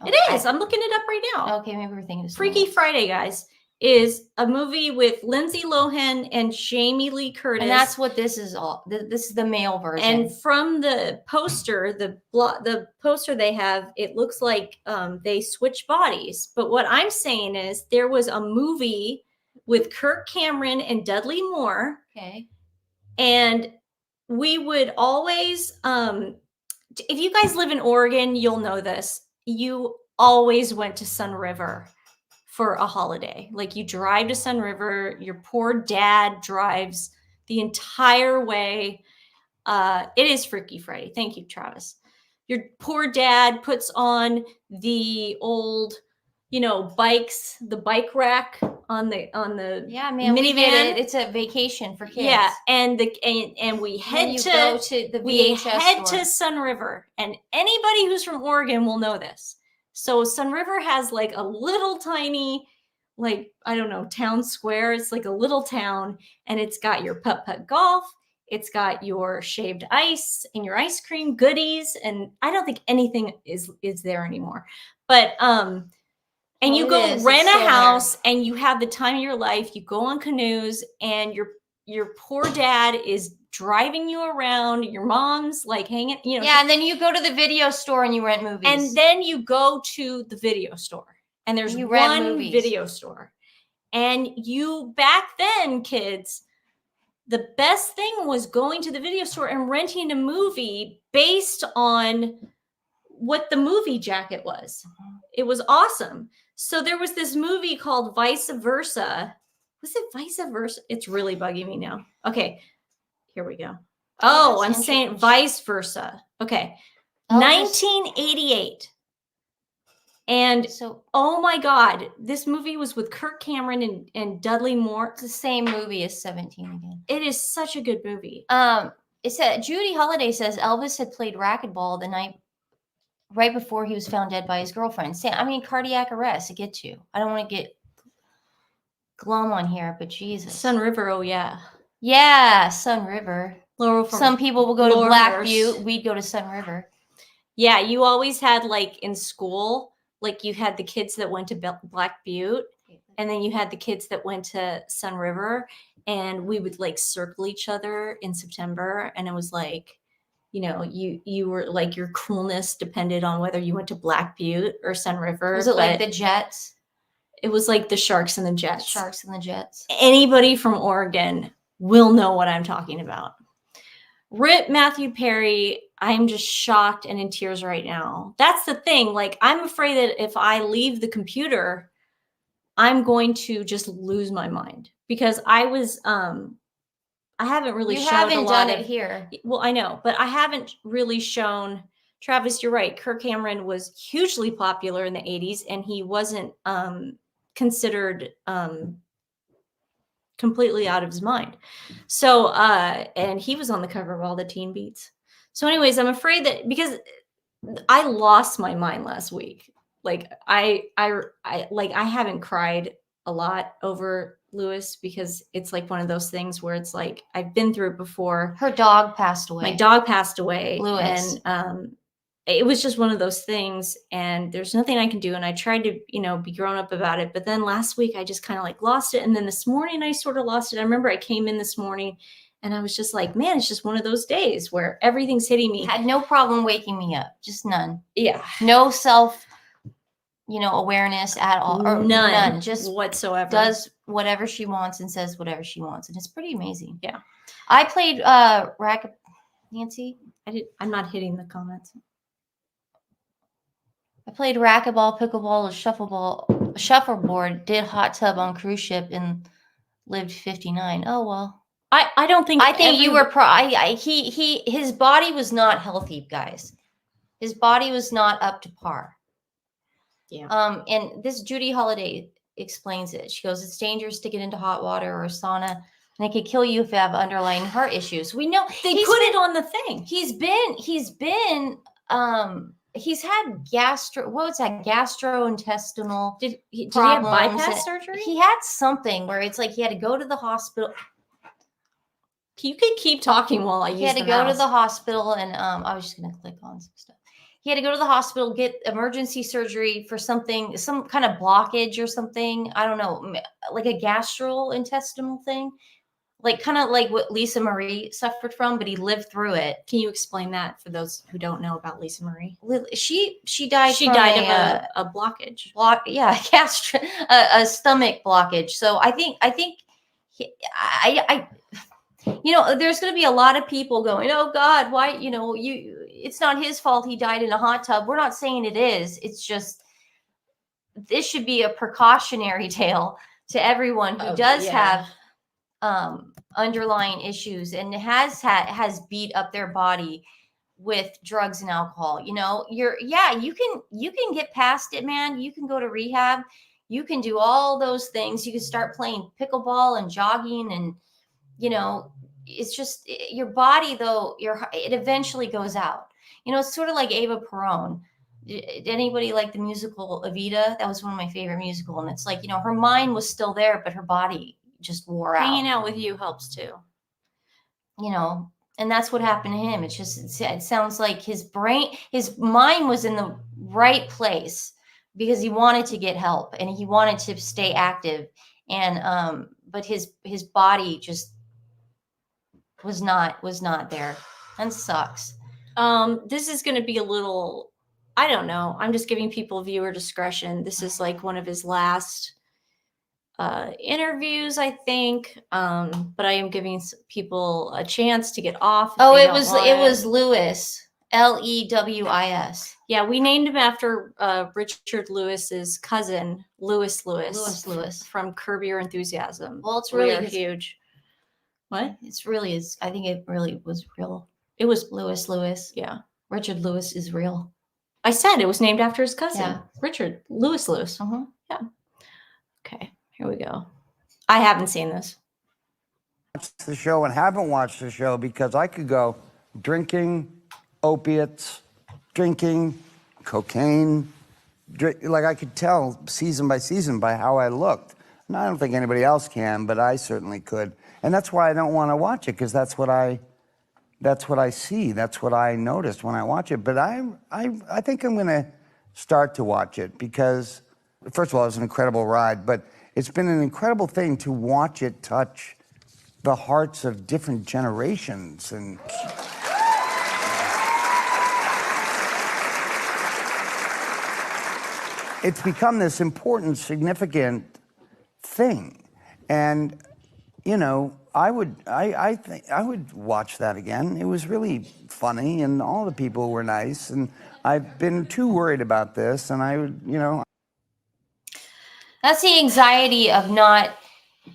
Okay. It is. I'm looking it up right now. Okay, maybe we're thinking of Freaky Friday, guys, is a movie with Lindsay Lohan and Jamie Lee Curtis. And that's what this is all. This is the male version. And from the poster, the poster they have, it looks like they switch bodies. But what I'm saying is there was a movie with Kirk Cameron and Dudley Moore. Okay. And we would always, if you guys live in Oregon, you'll know this. You always went to Sun River for a holiday. Like you drive to Sun River, your poor dad drives the entire way. It is Freaky Friday. Thank you, Travis. Your poor dad puts on the old, bikes, the bike rack on the man, minivan. We get it. It's a vacation for kids. Yeah, and we head go to the VHS store. to Sun River, and anybody who's from Oregon will know this. So Sun River has like a little tiny, town square. It's like a little town, and it's got your putt-putt golf. It's got your shaved ice and your ice cream goodies, and I don't think anything is there anymore. But and you go rent a house and you have the time of your life. You go on canoes and your poor dad is driving you around. Your mom's like hanging, Yeah, and then you go to the video store and you rent movies. And then you go to the video store and there's one video store. And back then, kids, the best thing was going to the video store and renting a movie based on what the movie jacket was. It was awesome. So there was this movie called Vice Versa. Was it Vice Versa? It's really bugging me now. Okay, here we go. Oh, I'm saying Vice Versa. Okay, 1988. And oh my God, this movie was with Kirk Cameron and Dudley Moore. It's the same movie as 17 again. It is such a good movie. It said Judy Holiday says Elvis had played racquetball the night right before he was found dead by his girlfriend. Cardiac arrest. I get you. I don't want to get glum on here, but Jesus. Sun River, oh yeah. Yeah, Sun River. Some people will go to Black Butte. We'd go to Sun River. Yeah, you always had in school, you had the kids that went to Black Butte, and then you had the kids that went to Sun River, and we would circle each other in September, and it was you were your coolness depended on whether you went to Black Butte or Sun River. Was it like the Jets? It was like the Sharks and the Jets. Sharks and the Jets. Anybody from Oregon will know what I'm talking about. Rip Matthew Perry. I'm just shocked and in tears right now. That's the thing. I'm afraid that if I leave the computer, I'm going to just lose my mind because I was, I haven't really shown a lot done it here. Well, I know, but I haven't really shown. Travis, you're right. Kirk Cameron was hugely popular in the 80s, and he wasn't considered completely out of his mind. So, and he was on the cover of all the teen beats. So anyways, I'm afraid that because I lost my mind last week. I haven't cried a lot over Lewis because it's one of those things where it's I've been through it before. Her dog passed away. My dog passed away. Lewis. And it was just one of those things, and there's nothing I can do. And I tried to, be grown up about it. But then last week I just kind of lost it. And then this morning I sort of lost it. I remember I came in this morning and I was just man, it's just one of those days where everything's hitting me. Had no problem waking me up. Just none. Yeah. No self, awareness at all. Or none. Just whatsoever. Does whatever she wants and says whatever she wants. And it's pretty amazing. Yeah. I played racquet. Nancy? I'm not hitting the comments. I played racquetball, pickleball, shuffleboard, did hot tub on cruise ship, and lived 59. Oh well. I don't think I think you were his body was not healthy, guys. His body was not up to par. Yeah. And this Judy Holiday explains it. She goes, it's dangerous to get into hot water or a sauna, and it could kill you if you have underlying heart issues. We know they put it on the thing. He's had gastrointestinal did he have problems. bypass surgery? He had something where it's like he had to go to the hospital. You could keep talking while I use the mouse. He had to go to the hospital, and I was just going to click on some stuff. He had to go to the hospital, get emergency surgery for something, some kind of blockage or something. I don't know, like a gastrointestinal thing, like kind of like what Lisa Marie suffered from, but he lived through it. Can you explain that for those who don't know about Lisa Marie? She died. She died of a blockage. A stomach blockage. So I think there's going to be a lot of people going, oh God, why, it's not his fault he died in a hot tub. We're not saying it is. It's just, this should be a precautionary tale to everyone who does have underlying issues and has beat up their body with drugs and alcohol. You can get past it, man. You can go to rehab. You can do all those things. You can start playing pickleball and jogging, and it's just your body, though, it eventually goes out. It's sort of like Ava Perón. Did anybody like the musical Evita? That was one of my favorite musicals. And it's like, her mind was still there, but her body just wore out. Hanging out with you helps too. And that's what happened to him. It sounds like his mind was in the right place because he wanted to get help and he wanted to stay active. And, but his body just was not there, and sucks. This is going to be a little, I don't know. I'm just giving people viewer discretion. This is like one of his last interviews, I think. But I am giving people a chance to get off. Oh, it was Lewis, Lewis. Yeah, we named him after Richard Lewis's cousin, Lewis from Curb Your Enthusiasm. Well, it's really huge. What? It's really is. I think it really was real. It was Lewis. Yeah. Richard Lewis is real. I said it was named after his cousin, yeah. Richard Lewis. Uh-huh. Yeah. Okay, here we go. I haven't seen this. Watched the show and haven't watched the show because I could go drinking, opiates, drinking, cocaine. Like I could tell season by season by how I looked. And I don't think anybody else can, but I certainly could. And that's why I don't want to watch it, because that's what I see. That's what I noticed when I watch it. But I think I'm going to start to watch it because, first of all, it was an incredible ride, but it's been an incredible thing to watch it touch the hearts of different generations. And it's become this important, significant thing. And I would watch that again. It was really funny, and all the people were nice. And I've been too worried about this, and I would, That's the anxiety of not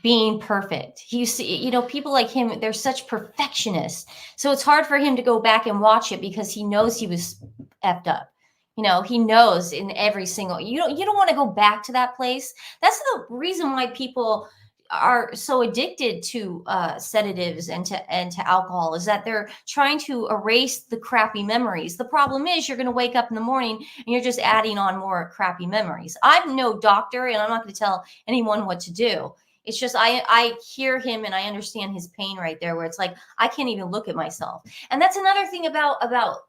being perfect. You see, people like him, they're such perfectionists. So it's hard for him to go back and watch it because he knows he was effed up. He knows in every single. You don't want to go back to that place. That's the reason why people are so addicted to sedatives and to alcohol, is that they're trying to erase the crappy memories. The problem is you're going to wake up in the morning and you're just adding on more crappy memories. I'm no doctor and I'm not going to tell anyone what to do. It's just I hear him and I understand his pain right there, where it's like I can't even look at myself. And that's another thing about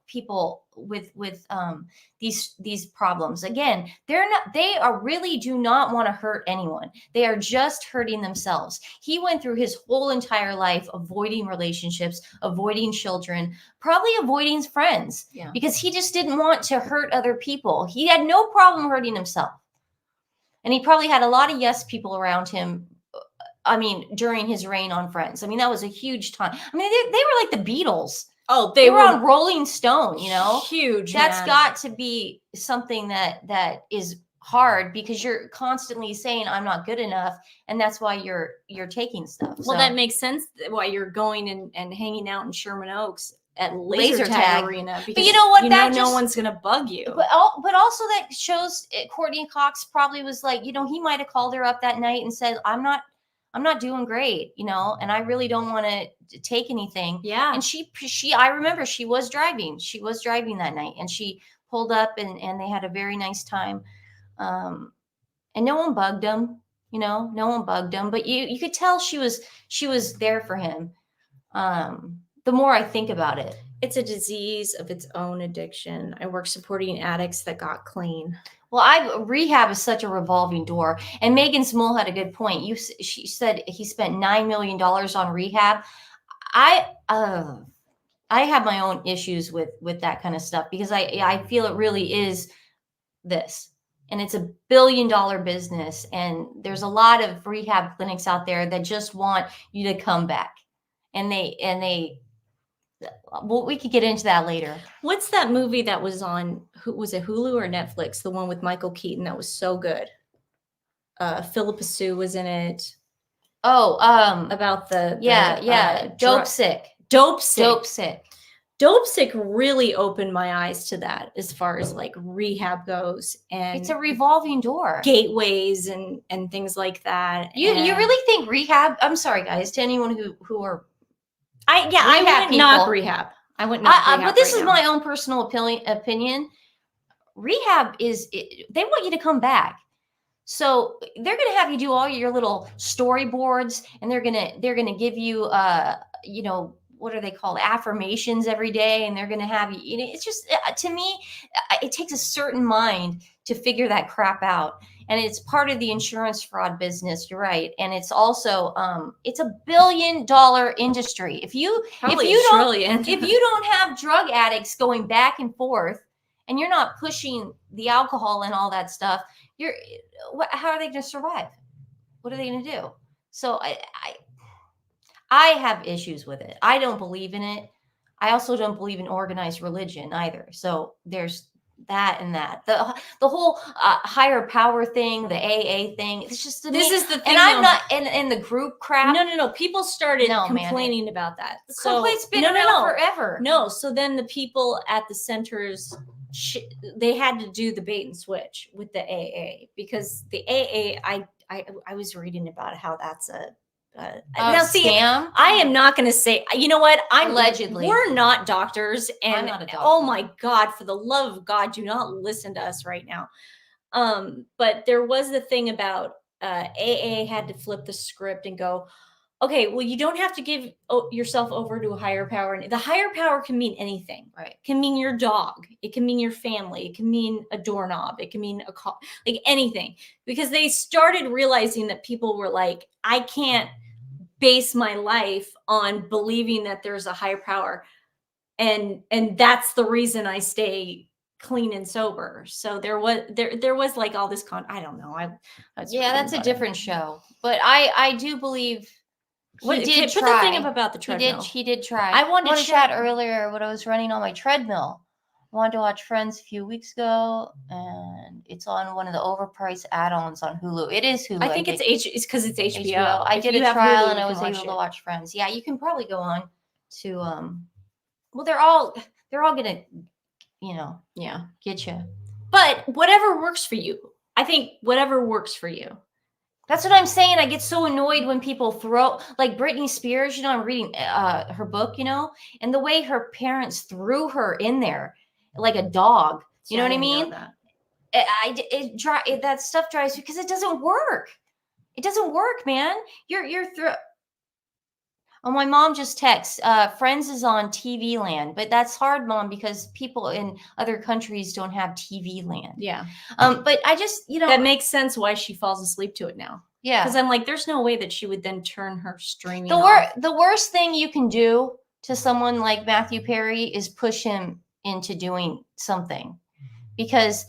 people with these problems. Again, they really do not want to hurt anyone. They are just hurting themselves. He went through his whole entire life avoiding relationships, avoiding children, probably avoiding friends, because he just didn't want to hurt other people. He had no problem hurting himself. And he probably had a lot of yes people around him. During his reign on Friends. That was a huge time. They were like the Beatles Oh, they were on Rolling Stone, you know? Huge. That's got to be something that is hard, because you're constantly saying I'm not good enough, and that's why you're taking stuff. Well, So that makes sense why you're going and hanging out in Sherman Oaks at laser laser tag tag arena, because but you know what, that no just, one's gonna bug you. but also that shows Courtney Cox probably was like, you know, he might have called her up that night and said, I'm not doing great, you know, and I really don't want to take anything. Yeah. And she I remember she was driving that night, and she pulled up, and they had a very nice time. And no one bugged him, you know, but you could tell she was there for him. The more I think about it, it's a disease of its own addiction. I work supporting addicts that got clean. Well, rehab is such a revolving door. And Megan Small had a good point. She said he spent $9 million on rehab. I have my own issues with that kind of stuff, because I feel it really is this. And it's $1 billion business. And there's a lot of rehab clinics out there that just want you to come back. And well, we could get into that later. What's that movie that was on, was it Hulu or Netflix? The one with Michael Keaton that was so good. Philippa Sue was in it. Oh, about the Dope Sick. Dope Sick really opened my eyes to that, as far as like rehab goes, and it's a revolving door, gateways and things like that. You really think rehab? I'm sorry, guys, to anyone who are I wouldn't knock rehab. I wouldn't knock rehab. But this is my own personal opinion. Rehab they want you to come back. So they're going to have you do all your little storyboards, and they're going to give you you know, what are they called, affirmations every day, and they're going to have you, you know, it's just, to me, it takes a certain mind to figure that crap out. And it's part of the insurance fraud business. You're right. And it's also, it's $1 billion industry. If you don't have drug addicts going back and forth, and you're not pushing the alcohol and all that stuff, how are they going to survive? What are they going to do? So I have issues with it. I don't believe in it. I also don't believe in organized religion either. So there's that and that. The whole higher power thing, the AA thing. It's just this is the thing. And I'm not in the group crap. No. People started complaining about that. So it's been around forever. No. So then the people at the centers, they had to do the bait and switch with the AA, because the AA, I was reading about how that's a now see, scam? I am not going to say, you know what? Allegedly. We're not doctors. And I'm not a doctor. Oh my God, for the love of God, do not listen to us right now. But there was the thing about AA had to flip the script and go, okay, well, you don't have to give yourself over to a higher power. And the higher power can mean anything, right? It can mean your dog. It can mean your family. It can mean a doorknob. It can mean a call, like anything. Because they started realizing that people were like, I can't base my life on believing that there's a higher power. And that's the reason I stay clean and sober. So there was like all this I don't know. That's a different show. But I do believe he did try. Put the thing about the treadmill. He did try. I wanted to chat earlier when I was running on my treadmill. I wanted to watch Friends a few weeks ago, and it's on one of the overpriced add-ons on Hulu. It is Hulu. I think it's because it's HBO. I did a trial and I was able to watch Friends. Yeah, you can probably go on to well, they're all gonna, you know, get you. But whatever works for you. I think whatever works for you. That's what I'm saying. I get so annoyed when people throw, like Britney Spears, you know, I'm reading her book, you know, and the way her parents threw her in there like a dog. You know what I mean? That stuff drives me, because it doesn't work. It doesn't work, man. You're through. Oh, my mom just texts, Friends is on TV land, but that's hard, Mom, because people in other countries don't have TV land. Yeah. But I just, you know, that makes sense why she falls asleep to it now. Yeah. Because I'm like, there's no way that she would then turn her streaming off. The worst thing you can do to someone like Matthew Perry is push him into doing something, because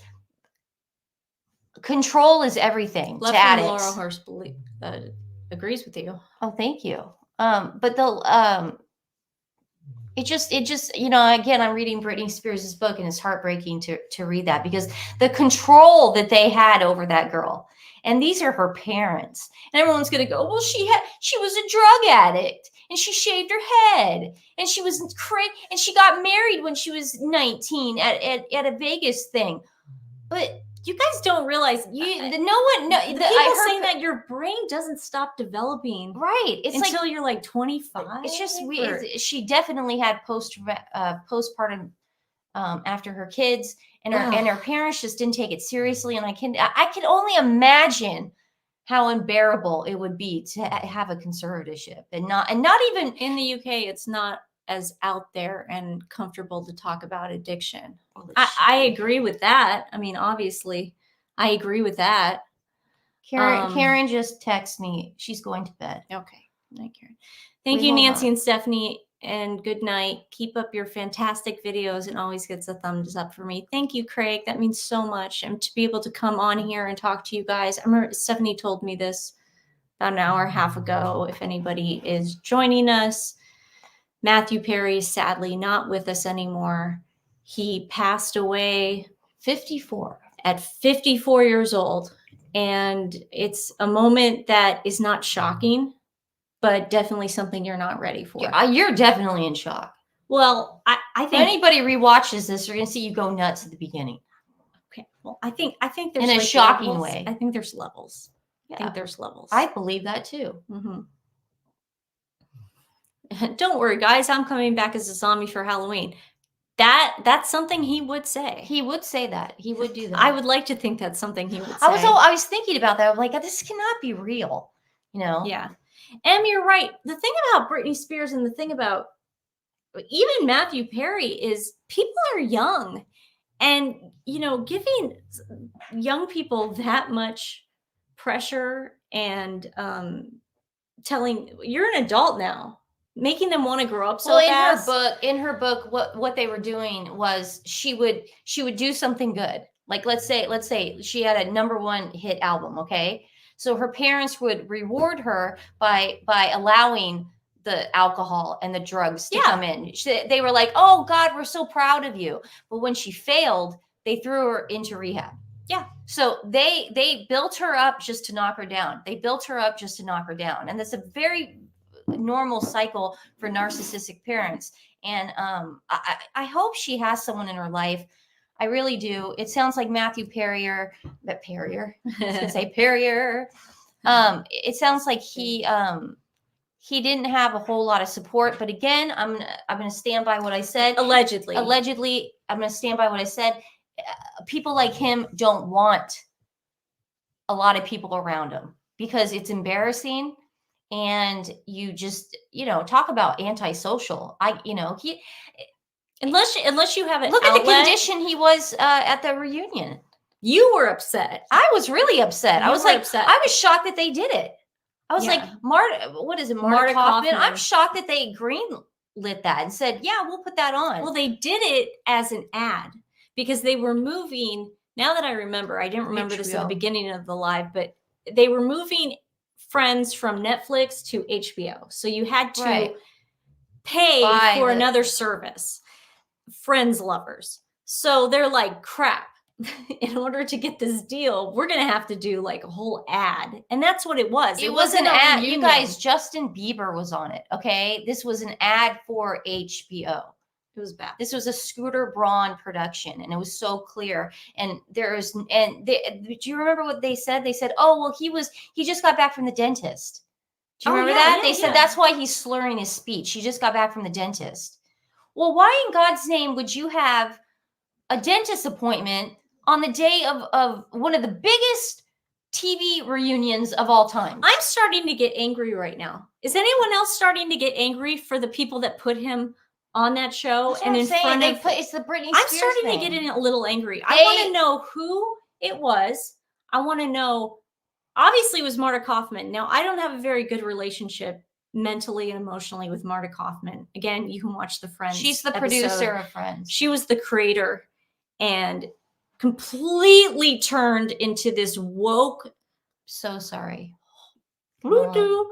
control is everything to addicts. Laurel Hurst agrees with you. Oh, thank you. But It just, again, I'm reading Britney Spears' book, and it's heartbreaking to read that, because the control that they had over that girl, and these are her parents, and everyone's going to go, well, she was a drug addict, and she shaved her head, and she was and she got married when she was 19 at a Vegas thing. But you guys don't realize the people saying that your brain doesn't stop developing it's until you're like 25. It's just weird. She definitely had postpartum after her kids, and her parents just didn't take it seriously. And I can only imagine how unbearable it would be to have a conservatorship, and not even in the UK. It's not as out there and comfortable to talk about addiction. I agree with that. I mean, obviously, I agree with that. Karen just texted me. She's going to bed. Okay. Night, Karen. Thank you, Nancy and Stephanie, and good night. Keep up your fantastic videos, and always gets a thumbs up for me. Thank you, Craig. That means so much. And to be able to come on here and talk to you guys. I remember Stephanie told me this about an hour and a half ago. If anybody is joining us, Matthew Perry is sadly not with us anymore. He passed away 54 at 54 years old. And it's a moment that is not shocking, but definitely something you're not ready for. You're definitely in shock. Well, I think if anybody rewatches this, you're going to see you go nuts at the beginning. Okay. Well, I think there's in a shocking levels. way. I think there's levels. Yeah. I think there's levels. I believe that too. Mm-hmm. Don't worry, guys. I'm coming back as a zombie for Halloween. That's something he would say. He would say that. He would do that. I would like to think that's something he would say. I was thinking about that. I'm like, this cannot be real. Yeah. Em, you're right. The thing about Britney Spears and the thing about even Matthew Perry is people are young, and giving young people that much pressure and telling you're an adult now, making them want to grow up so fast. In her book, what they were doing was she would do something good. Like let's say she had a #1 hit album. Okay, so her parents would reward her by allowing the alcohol and the drugs to come in. They were like, "Oh God, we're so proud of you." But when she failed, they threw her into rehab. Yeah. So they built her up just to knock her down. And that's a very normal cycle for narcissistic parents. And I hope she has someone in her life. I really do. It sounds like Matthew Perrier. I was gonna say Perrier. It sounds like he didn't have a whole lot of support. But again, I'm gonna stand by what I said. Allegedly, I'm gonna stand by what I said. People like him don't want a lot of people around him because it's embarrassing. And you just, talk about antisocial. Unless you have an look outlet. at the condition he was at the reunion. You were upset. I was really upset. I was upset. I was shocked that they did it. I was like, what is it, Marta Kaufman? I'm shocked that they greenlit that and said, yeah, we'll put that on. Well, they did it as an ad because they were moving. Now that I remember, I didn't remember this at the beginning of the live, but they were moving Friends from Netflix to HBO. So you had to pay for another service. Friends lovers. So they're like, crap, in order to get this deal, we're going to have to do like a whole ad. And that's what it was. It was an ad. You guys, Justin Bieber was on it. Okay. This was an ad for HBO. It was bad. This was a Scooter Braun production, and it was so clear. And do you remember what they said? They said, "Oh, well, he just got back from the dentist." Do you remember that? They said that's why he's slurring his speech. He just got back from the dentist. Well, why in God's name would you have a dentist appointment on the day of one of the biggest TV reunions of all time? I'm starting to get angry right now. Is anyone else starting to get angry for the people that put him on that show and in front of it's the Britney Spears I'm starting to get a little angry. I want to know who it was. I want to know, obviously it was Marta Kaufman. Now, I don't have a very good relationship mentally and emotionally with Marta Kaufman. Again, you can watch the Friends. She's the producer of Friends. She was the creator and completely turned into this woke. So sorry. Voodoo.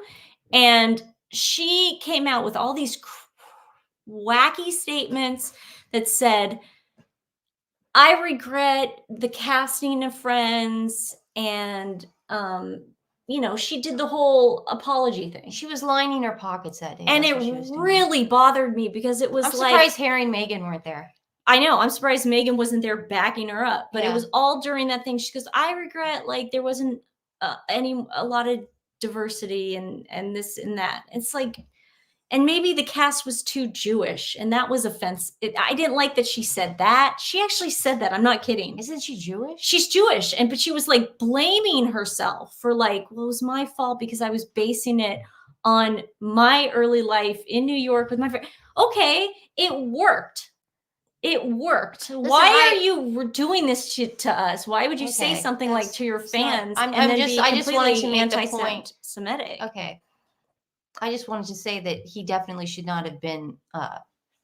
And she came out with all these wacky statements that said, I regret the casting of Friends, and she did the whole apology thing. She was lining her pockets that day. And it really bothered me because it was I'm surprised Harry and Meghan weren't there. I know. I'm surprised Meghan wasn't there backing her up. But it was all during that thing. She goes, I regret, like, there wasn't a lot of diversity and this and that. It's like, and maybe the cast was too Jewish, and that was offensive. I didn't like that she said that. She actually said that. I'm not kidding. Isn't she Jewish? She's Jewish, but she was like blaming herself for like, well, it was my fault because I was basing it on my early life in New York with my friend. Okay, it worked. It worked. Listen, Why are you doing this to us? Why would you say something like to your fans? I just wanted to make the point. Anti-Semitic. Okay. I just wanted to say that he definitely should not have been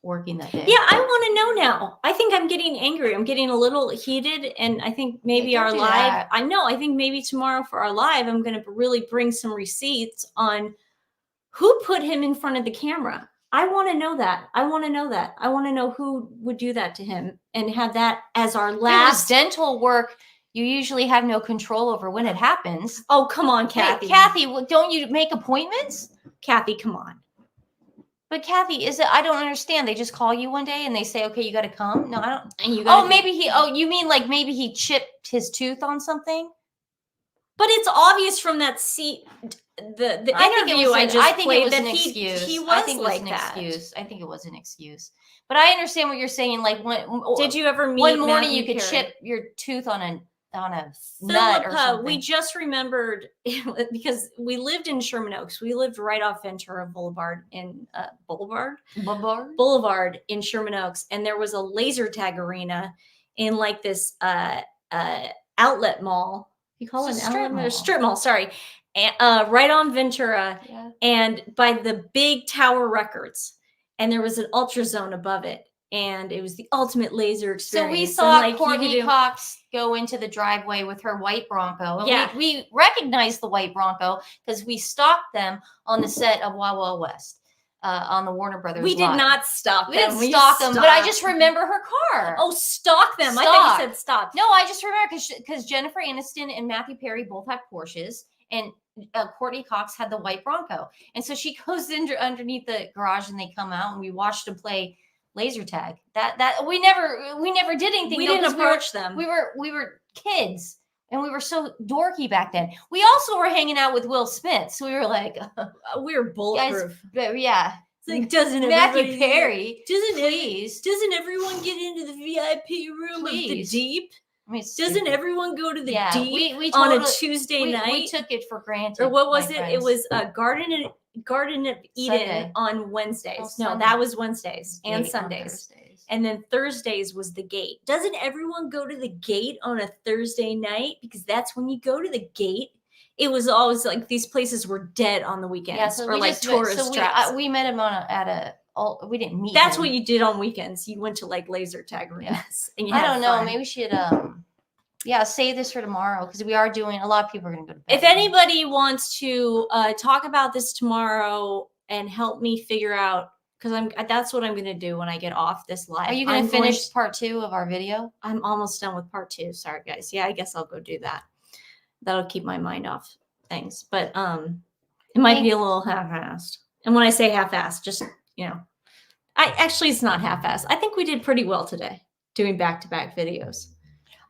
working that day. Yeah, I want to know now. I think I'm getting angry. I'm getting a little heated, and I think maybe our live. I know. I think maybe tomorrow for our live, I'm going to really bring some receipts on who put him in front of the camera. I want to know that. I want to know that. I want to know who would do that to him and have that as our last dental work. You usually have no control over when it happens. Oh, come on, Kathy. Hey, Kathy, don't you make appointments? Kathy, come on. But Kathy, I don't understand. They just call you one day and they say, okay, you got to come. No, I don't. And you you mean like maybe he chipped his tooth on something? But it's obvious from that seat, the interview I just played that he was like that. I think it was an excuse. But I understand what you're saying. Like, did you ever meet one morning Matthew you could Perry? chip your tooth on a nut or something? We just remembered because we lived in Sherman Oaks. We lived right off Ventura Boulevard in Boulevard in Sherman Oaks, and there was a laser tag arena in like this outlet mall. You call it an outlet mall? Strip mall, sorry. And, right on Ventura, and by the big Tower Records, and there was an ultrazone above it. And it was the ultimate laser experience. So we saw Courtney Cox go into the driveway with her white Bronco. And we recognized the white Bronco because we stalked them on the set of Wild Wild West on the Warner Brothers. We did not stalk them. We didn't stalk them, but I just remember her car. Oh, stalk them. I thought you said stop. No, I just remember because Jennifer Aniston and Matthew Perry both had Porsches, and Courtney Cox had the white Bronco. And so she goes underneath the garage, and they come out, and we watched them play laser tag. That we never did anything. We didn't approach them. We were kids, and we were so dorky back then. We also were hanging out with Will Smith, so we were like, we were bulletproof. Guys, yeah. It's like, doesn't Matthew Perry? Doesn't everyone get into the VIP room of the Deep? I mean, doesn't everyone go to the Deep we on a Tuesday night? We took it for granted. Or what was it? Friends. It was Garden of Eden Sunday. On Wednesdays. No, that was Wednesdays and Sundays. And then Thursdays was the Gate. Doesn't everyone go to the Gate on a Thursday night? Because that's when you go to the Gate. It was always like these places were dead on the weekends, or like tourist traps. We met him we didn't meet. That's him. What you did on weekends. You went to like laser tag arenas. And you I don't know. Maybe we should save this for tomorrow because we are doing. A lot of people are going to go to bed. If anybody wants to talk about this tomorrow and help me figure out, because that's what I'm going to do when I get off this live. Are you going to finish part 2 of our video? I'm almost done with part 2. Sorry, guys. Yeah, I guess I'll go do that. That'll keep my mind off things. But it might be a little half-assed. And when I say half-assed, just, it's not half-assed. I think we did pretty well today doing back-to-back videos.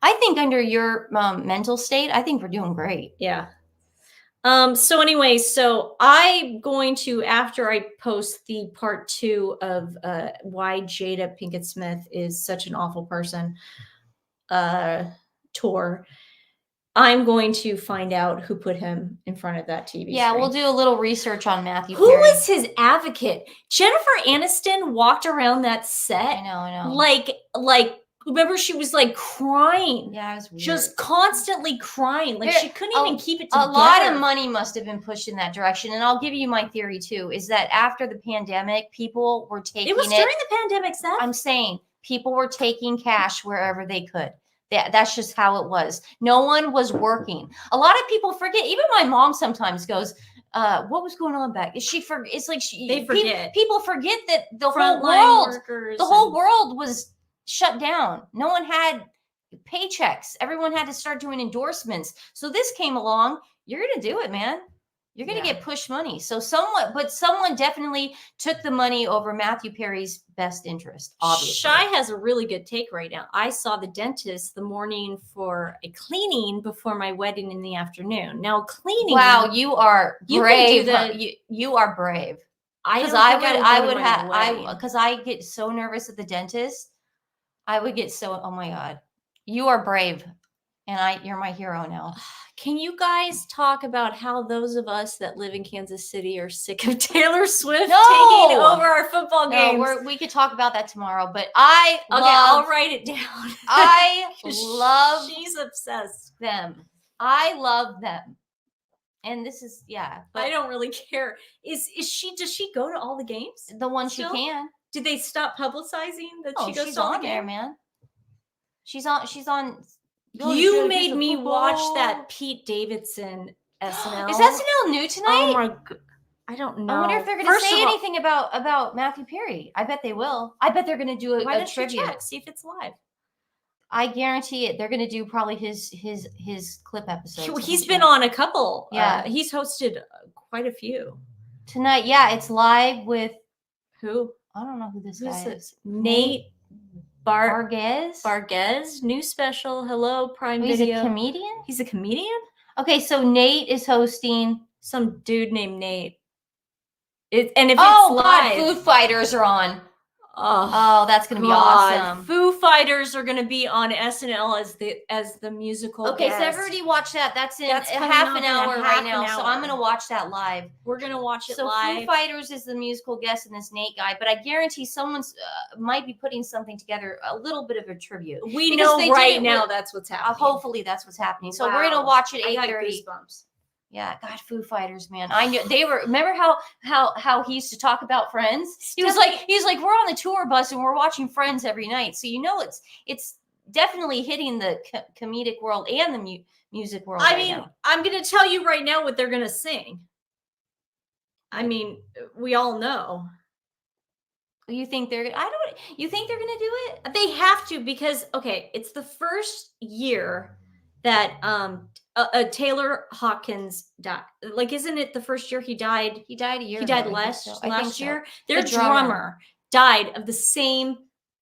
I think under your mental state, I think we're doing great. Yeah. So anyway, I'm going to, after I post the part 2 of why Jada Pinkett Smith is such an awful person tour, I'm going to find out who put him in front of that TV screen. We'll do a little research on Matthew Who Perry. was his advocate? Jennifer Aniston walked around that set. I know. Like remember she was like crying. Yeah, it was weird. Just constantly crying. Like she couldn't even keep it together. A lot of money must have been pushed in that direction. And I'll give you my theory too, is that after the pandemic, people were taking it. Was during the pandemic, Seth. I'm saying people were taking cash wherever they could. That's just how it was. No one was working. A lot of people forget. Even my mom sometimes goes, what was going on back? It's like They forget. People forget that the whole Frontline world, workers the whole and- world was shut down. No one had paychecks. Everyone had to start doing endorsements. So this came along. You're gonna do it, man. You're gonna get push money. So someone definitely took the money over Matthew Perry's best interest. Obviously, Shy has a really good take right now. I saw the dentist the morning for a cleaning before my wedding in the afternoon. Now cleaning. wow, you are You can brave. do that. You are brave. I Because don't think I go would to my have wedding. because I get so nervous at the dentist. I would get so, oh my God. You are brave. And you're my hero now. Can you guys talk about how those of us that live in Kansas City are sick of Taylor Swift taking over our football games? No, we could talk about that tomorrow, but I'll write it down. I love She's obsessed. them. I love them. And this is, I don't really care. Does she go to all the games? The one Still? she can. Did they stop publicizing that she goes she's to all on the there, games? man. She's on. You made me watch that Pete Davidson SNL. Is SNL new tonight? Oh my god. I don't know. I wonder if they're going to say anything about Matthew Perry. I bet they will. I bet they're going to do Why a don't tribute. you check, see if it's live? I guarantee it. They're going to do probably his clip episodes. He's been on a couple. Yeah. He's hosted quite a few. Tonight, yeah, it's live with who? I don't know who this guy is. Nate Bargatze, new special. Hello, Prime He's Video. a comedian? He's a comedian? Okay, so Nate is hosting. Some dude named Nate. And if it's God, live. Foo Fighters are on. Oh, that's going to be God. awesome. Foo Fighters are going to be on SNL as the musical Okay, guest. so I've already watched that. That's in That's a coming half up an in a hour half right now. an So hour. I'm going to watch that live. We're going to watch it So live. Foo Fighters is the musical guest and this Nate guy, but I guarantee someone's might be putting something together, a little bit of a tribute. We Because know they did right it now with- that's what's happening. hopefully that's what's happening. So we're going to Wow. watch it I got 8:30. goosebumps. Yeah, God, Foo Fighters, man. I knew they were. Remember how he used to talk about Friends? He was like, we're on the tour bus and we're watching Friends every night. So it's definitely hitting the comedic world and the music world. I right mean, now. I'm going to tell you right now what they're going to sing. I mean, we all know. You think they're? You think they're going to do it? They have to because it's the first year that Taylor Hawkins died. Like, isn't it the first year he died? He died a year. He ago, died I think so. I think last so. year. Their The drummer. drummer died of the same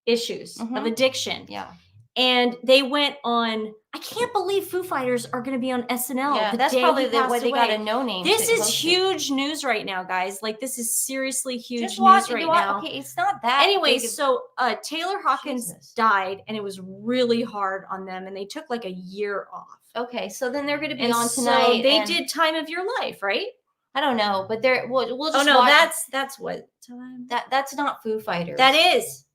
issues of Mhm. addiction. Yeah. And they went on. I can't believe Foo Fighters are going to be on SNL. Yeah, the that's day probably he the passed way they away. got a no name. This is huge news right now, guys. Like, this is seriously huge Just news watch right it. now. Okay, it's not that. Anyway, big of- so Taylor Hawkins died, and it was really hard on them, and they took like a year off. Okay, so then they're going to be And on so tonight. they and- did "Time of Your Life," right? I don't know, but they're. We'll just. Oh no, watch- that's what time. That's not Foo Fighters. That is.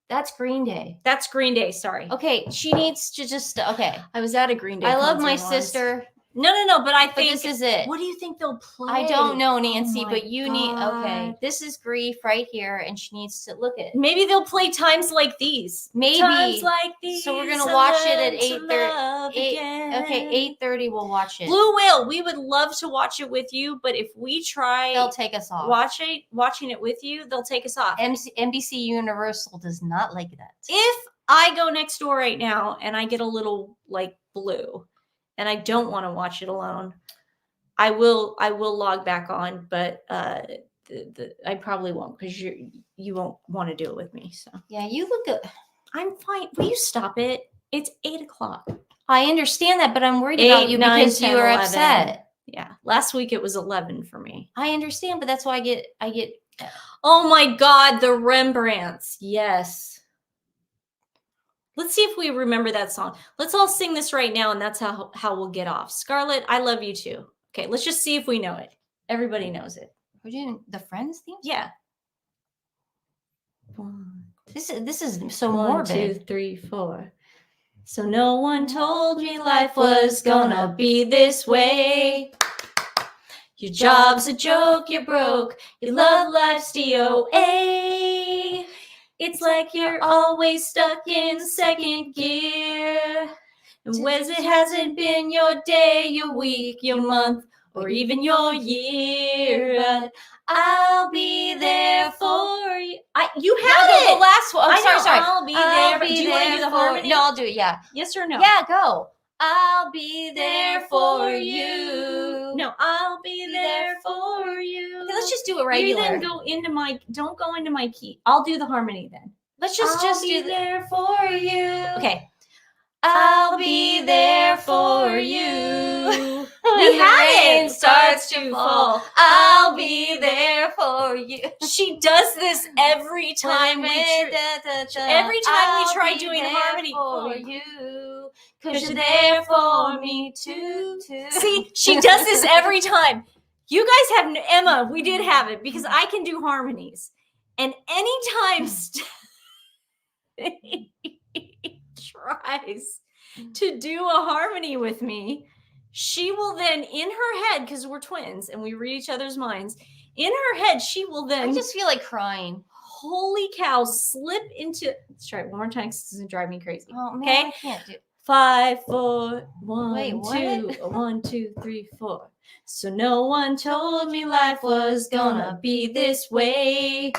That's Green Day. That's Green Day. Sorry. Okay, she needs to just. Okay, I was at a Green Day. I love concert my once. sister. No, but I But think this is it. What do you think they'll play? I don't know, Nancy, Oh my but you need. Okay, God. this is Grief right here, and she needs to look at. Maybe they'll play "Times Like These." Maybe. Times like these. So we're gonna I watch it at learned to 8:30. love again. Okay, 8:30. We'll watch it. Blue Whale. We would love to watch it with you, but if we try, They'll take us off. watching it with you, they'll take us off. NBC Universal does not like that. If I go next door right now and I get a little like blue, and I don't want to watch it alone, I will log back on, but I probably won't because you won't want to do it with me. So Yeah, you look good. I'm fine. Will you stop it? It's 8:00. I understand that, but I'm worried about 8, you 9, because 10, you are 11. upset. Yeah, last week it was 11 for me. I understand, but that's why I get. Oh my God, the Rembrandts. Yes. Let's see if we remember that song. Let's all sing this right now, and that's how we'll get off. Scarlett, I love you too. Okay, let's just see if we know it. Everybody knows it. We're doing the Friends theme. Yeah. This is so 1, morbid. 2, 3, 4. So no one told me life was gonna be this way. Your job's a joke, you're broke. Your love life's DOA. It's like you're always stuck in second gear. And Wes, it hasn't been your day, your week, your month, or even your year, but I'll be there for you. You have No, it. the last one. I know, Sorry. I'll be there. Be Do you want to there do the for- harmony? No, I'll do it. Yeah. Yes or no? Yeah, go. I'll be there for you. No, I'll be there for you. Okay, let's just do it You regular. then go into my. Don't go into my key. I'll do the harmony then. Let's just be do there for you. Okay. I'll be there for you. We When had the rain it. starts to fall, I'll be there for you. She does this every time we every time we try doing harmony for you. Cause you're there for me too. See, she does this every time. You guys have Emma. We did have it because I can do harmonies, and anytime tries to do a harmony with me, she will then in her head, because we're twins and we read each other's minds, in her head she will then I just feel like crying. holy cow, slip into, let's try it one more time because this is gonna drive me crazy. Oh man, Okay, I can't do. 5, 4, 1, Wait, 2, what? 1, 2, 3, 4. So no one told me life was gonna be this way.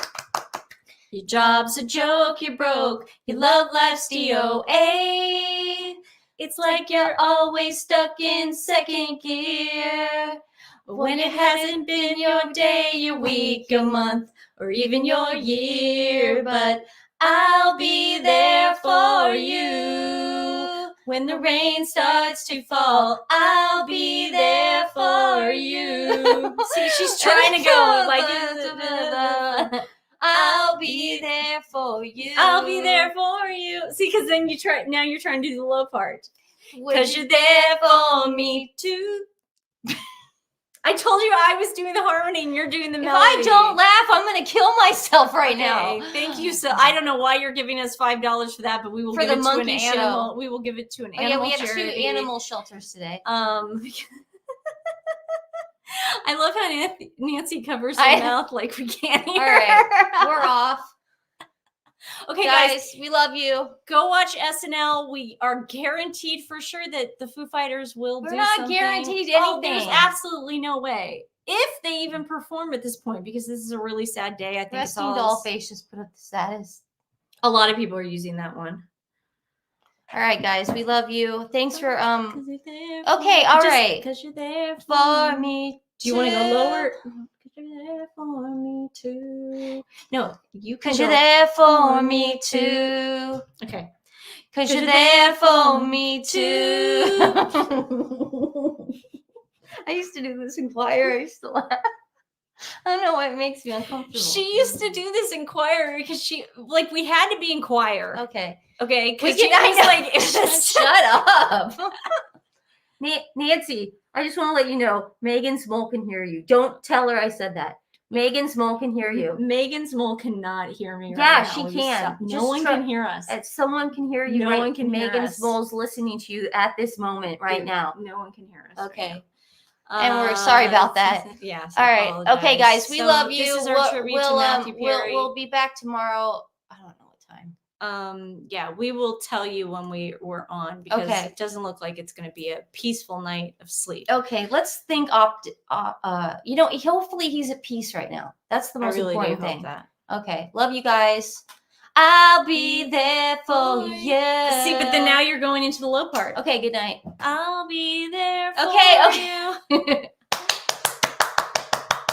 Your job's a joke, you're broke, your love life's DOA. It's like you're always stuck in second gear. When it hasn't been your day, your week, your month, or even your year. But I'll be there for you. When the rain starts to fall, I'll be there for you. See, she's trying to go like... I'll be there for you. I'll be there for you. See, because then now you're trying to do the low part. Because you're there for me too. I told you I was doing the harmony and you're doing the melody. If I don't laugh, I'm going to kill myself right now. Thank you. So I don't know why you're giving us $5 for that, but we will For give the it to monkey an show. animal. We will give it to an Oh, yeah, animal we have charity. 2 animal shelters today. I love how Nancy covers her mouth like we can't hear. All right, we're off. Okay, guys, we love you. Go watch SNL. We are guaranteed for sure that the Foo Fighters will do We're not something. guaranteed Oh, anything. there's absolutely no way. If they even perform at this point, because this is a really sad day. I think it's Resting all Dollface just put up the status. a lot of people are using that one. All right, guys, we love you. Thanks for Okay, all right. Because you're there For me. Do you want to go lower? Because you're there for me too. No, you can. Because you're there for me too. Okay. Because you're there for me too. I used to do this in choir. I used to laugh. I don't know why it makes me uncomfortable. She used to do this in choir because we had to be in choir. Okay. Okay. Because Shut up. Nancy, I just want to let you know, Megan's mole can hear you. Don't tell her I said that. Megan's mole can hear you. Megan's mole cannot hear me right yeah, now. she can. No one can hear us. Someone can hear you. No one can hear Megan's us. mole's listening to you at this moment right now. No one can hear us. Okay. And we're sorry about that. Yes. All right. Okay, guys, we love you. This is our tribute to Matthew Perry. We'll be back tomorrow. I don't know what time. Yeah, we will tell you when we're on because it doesn't look like it's going to be a peaceful night of sleep. Okay, let's think hopefully he's at peace right now. That's the most important thing. Okay, love you guys. I'll be there for you. See, but then now you're going into the low part. Okay, good night. I'll be there for you.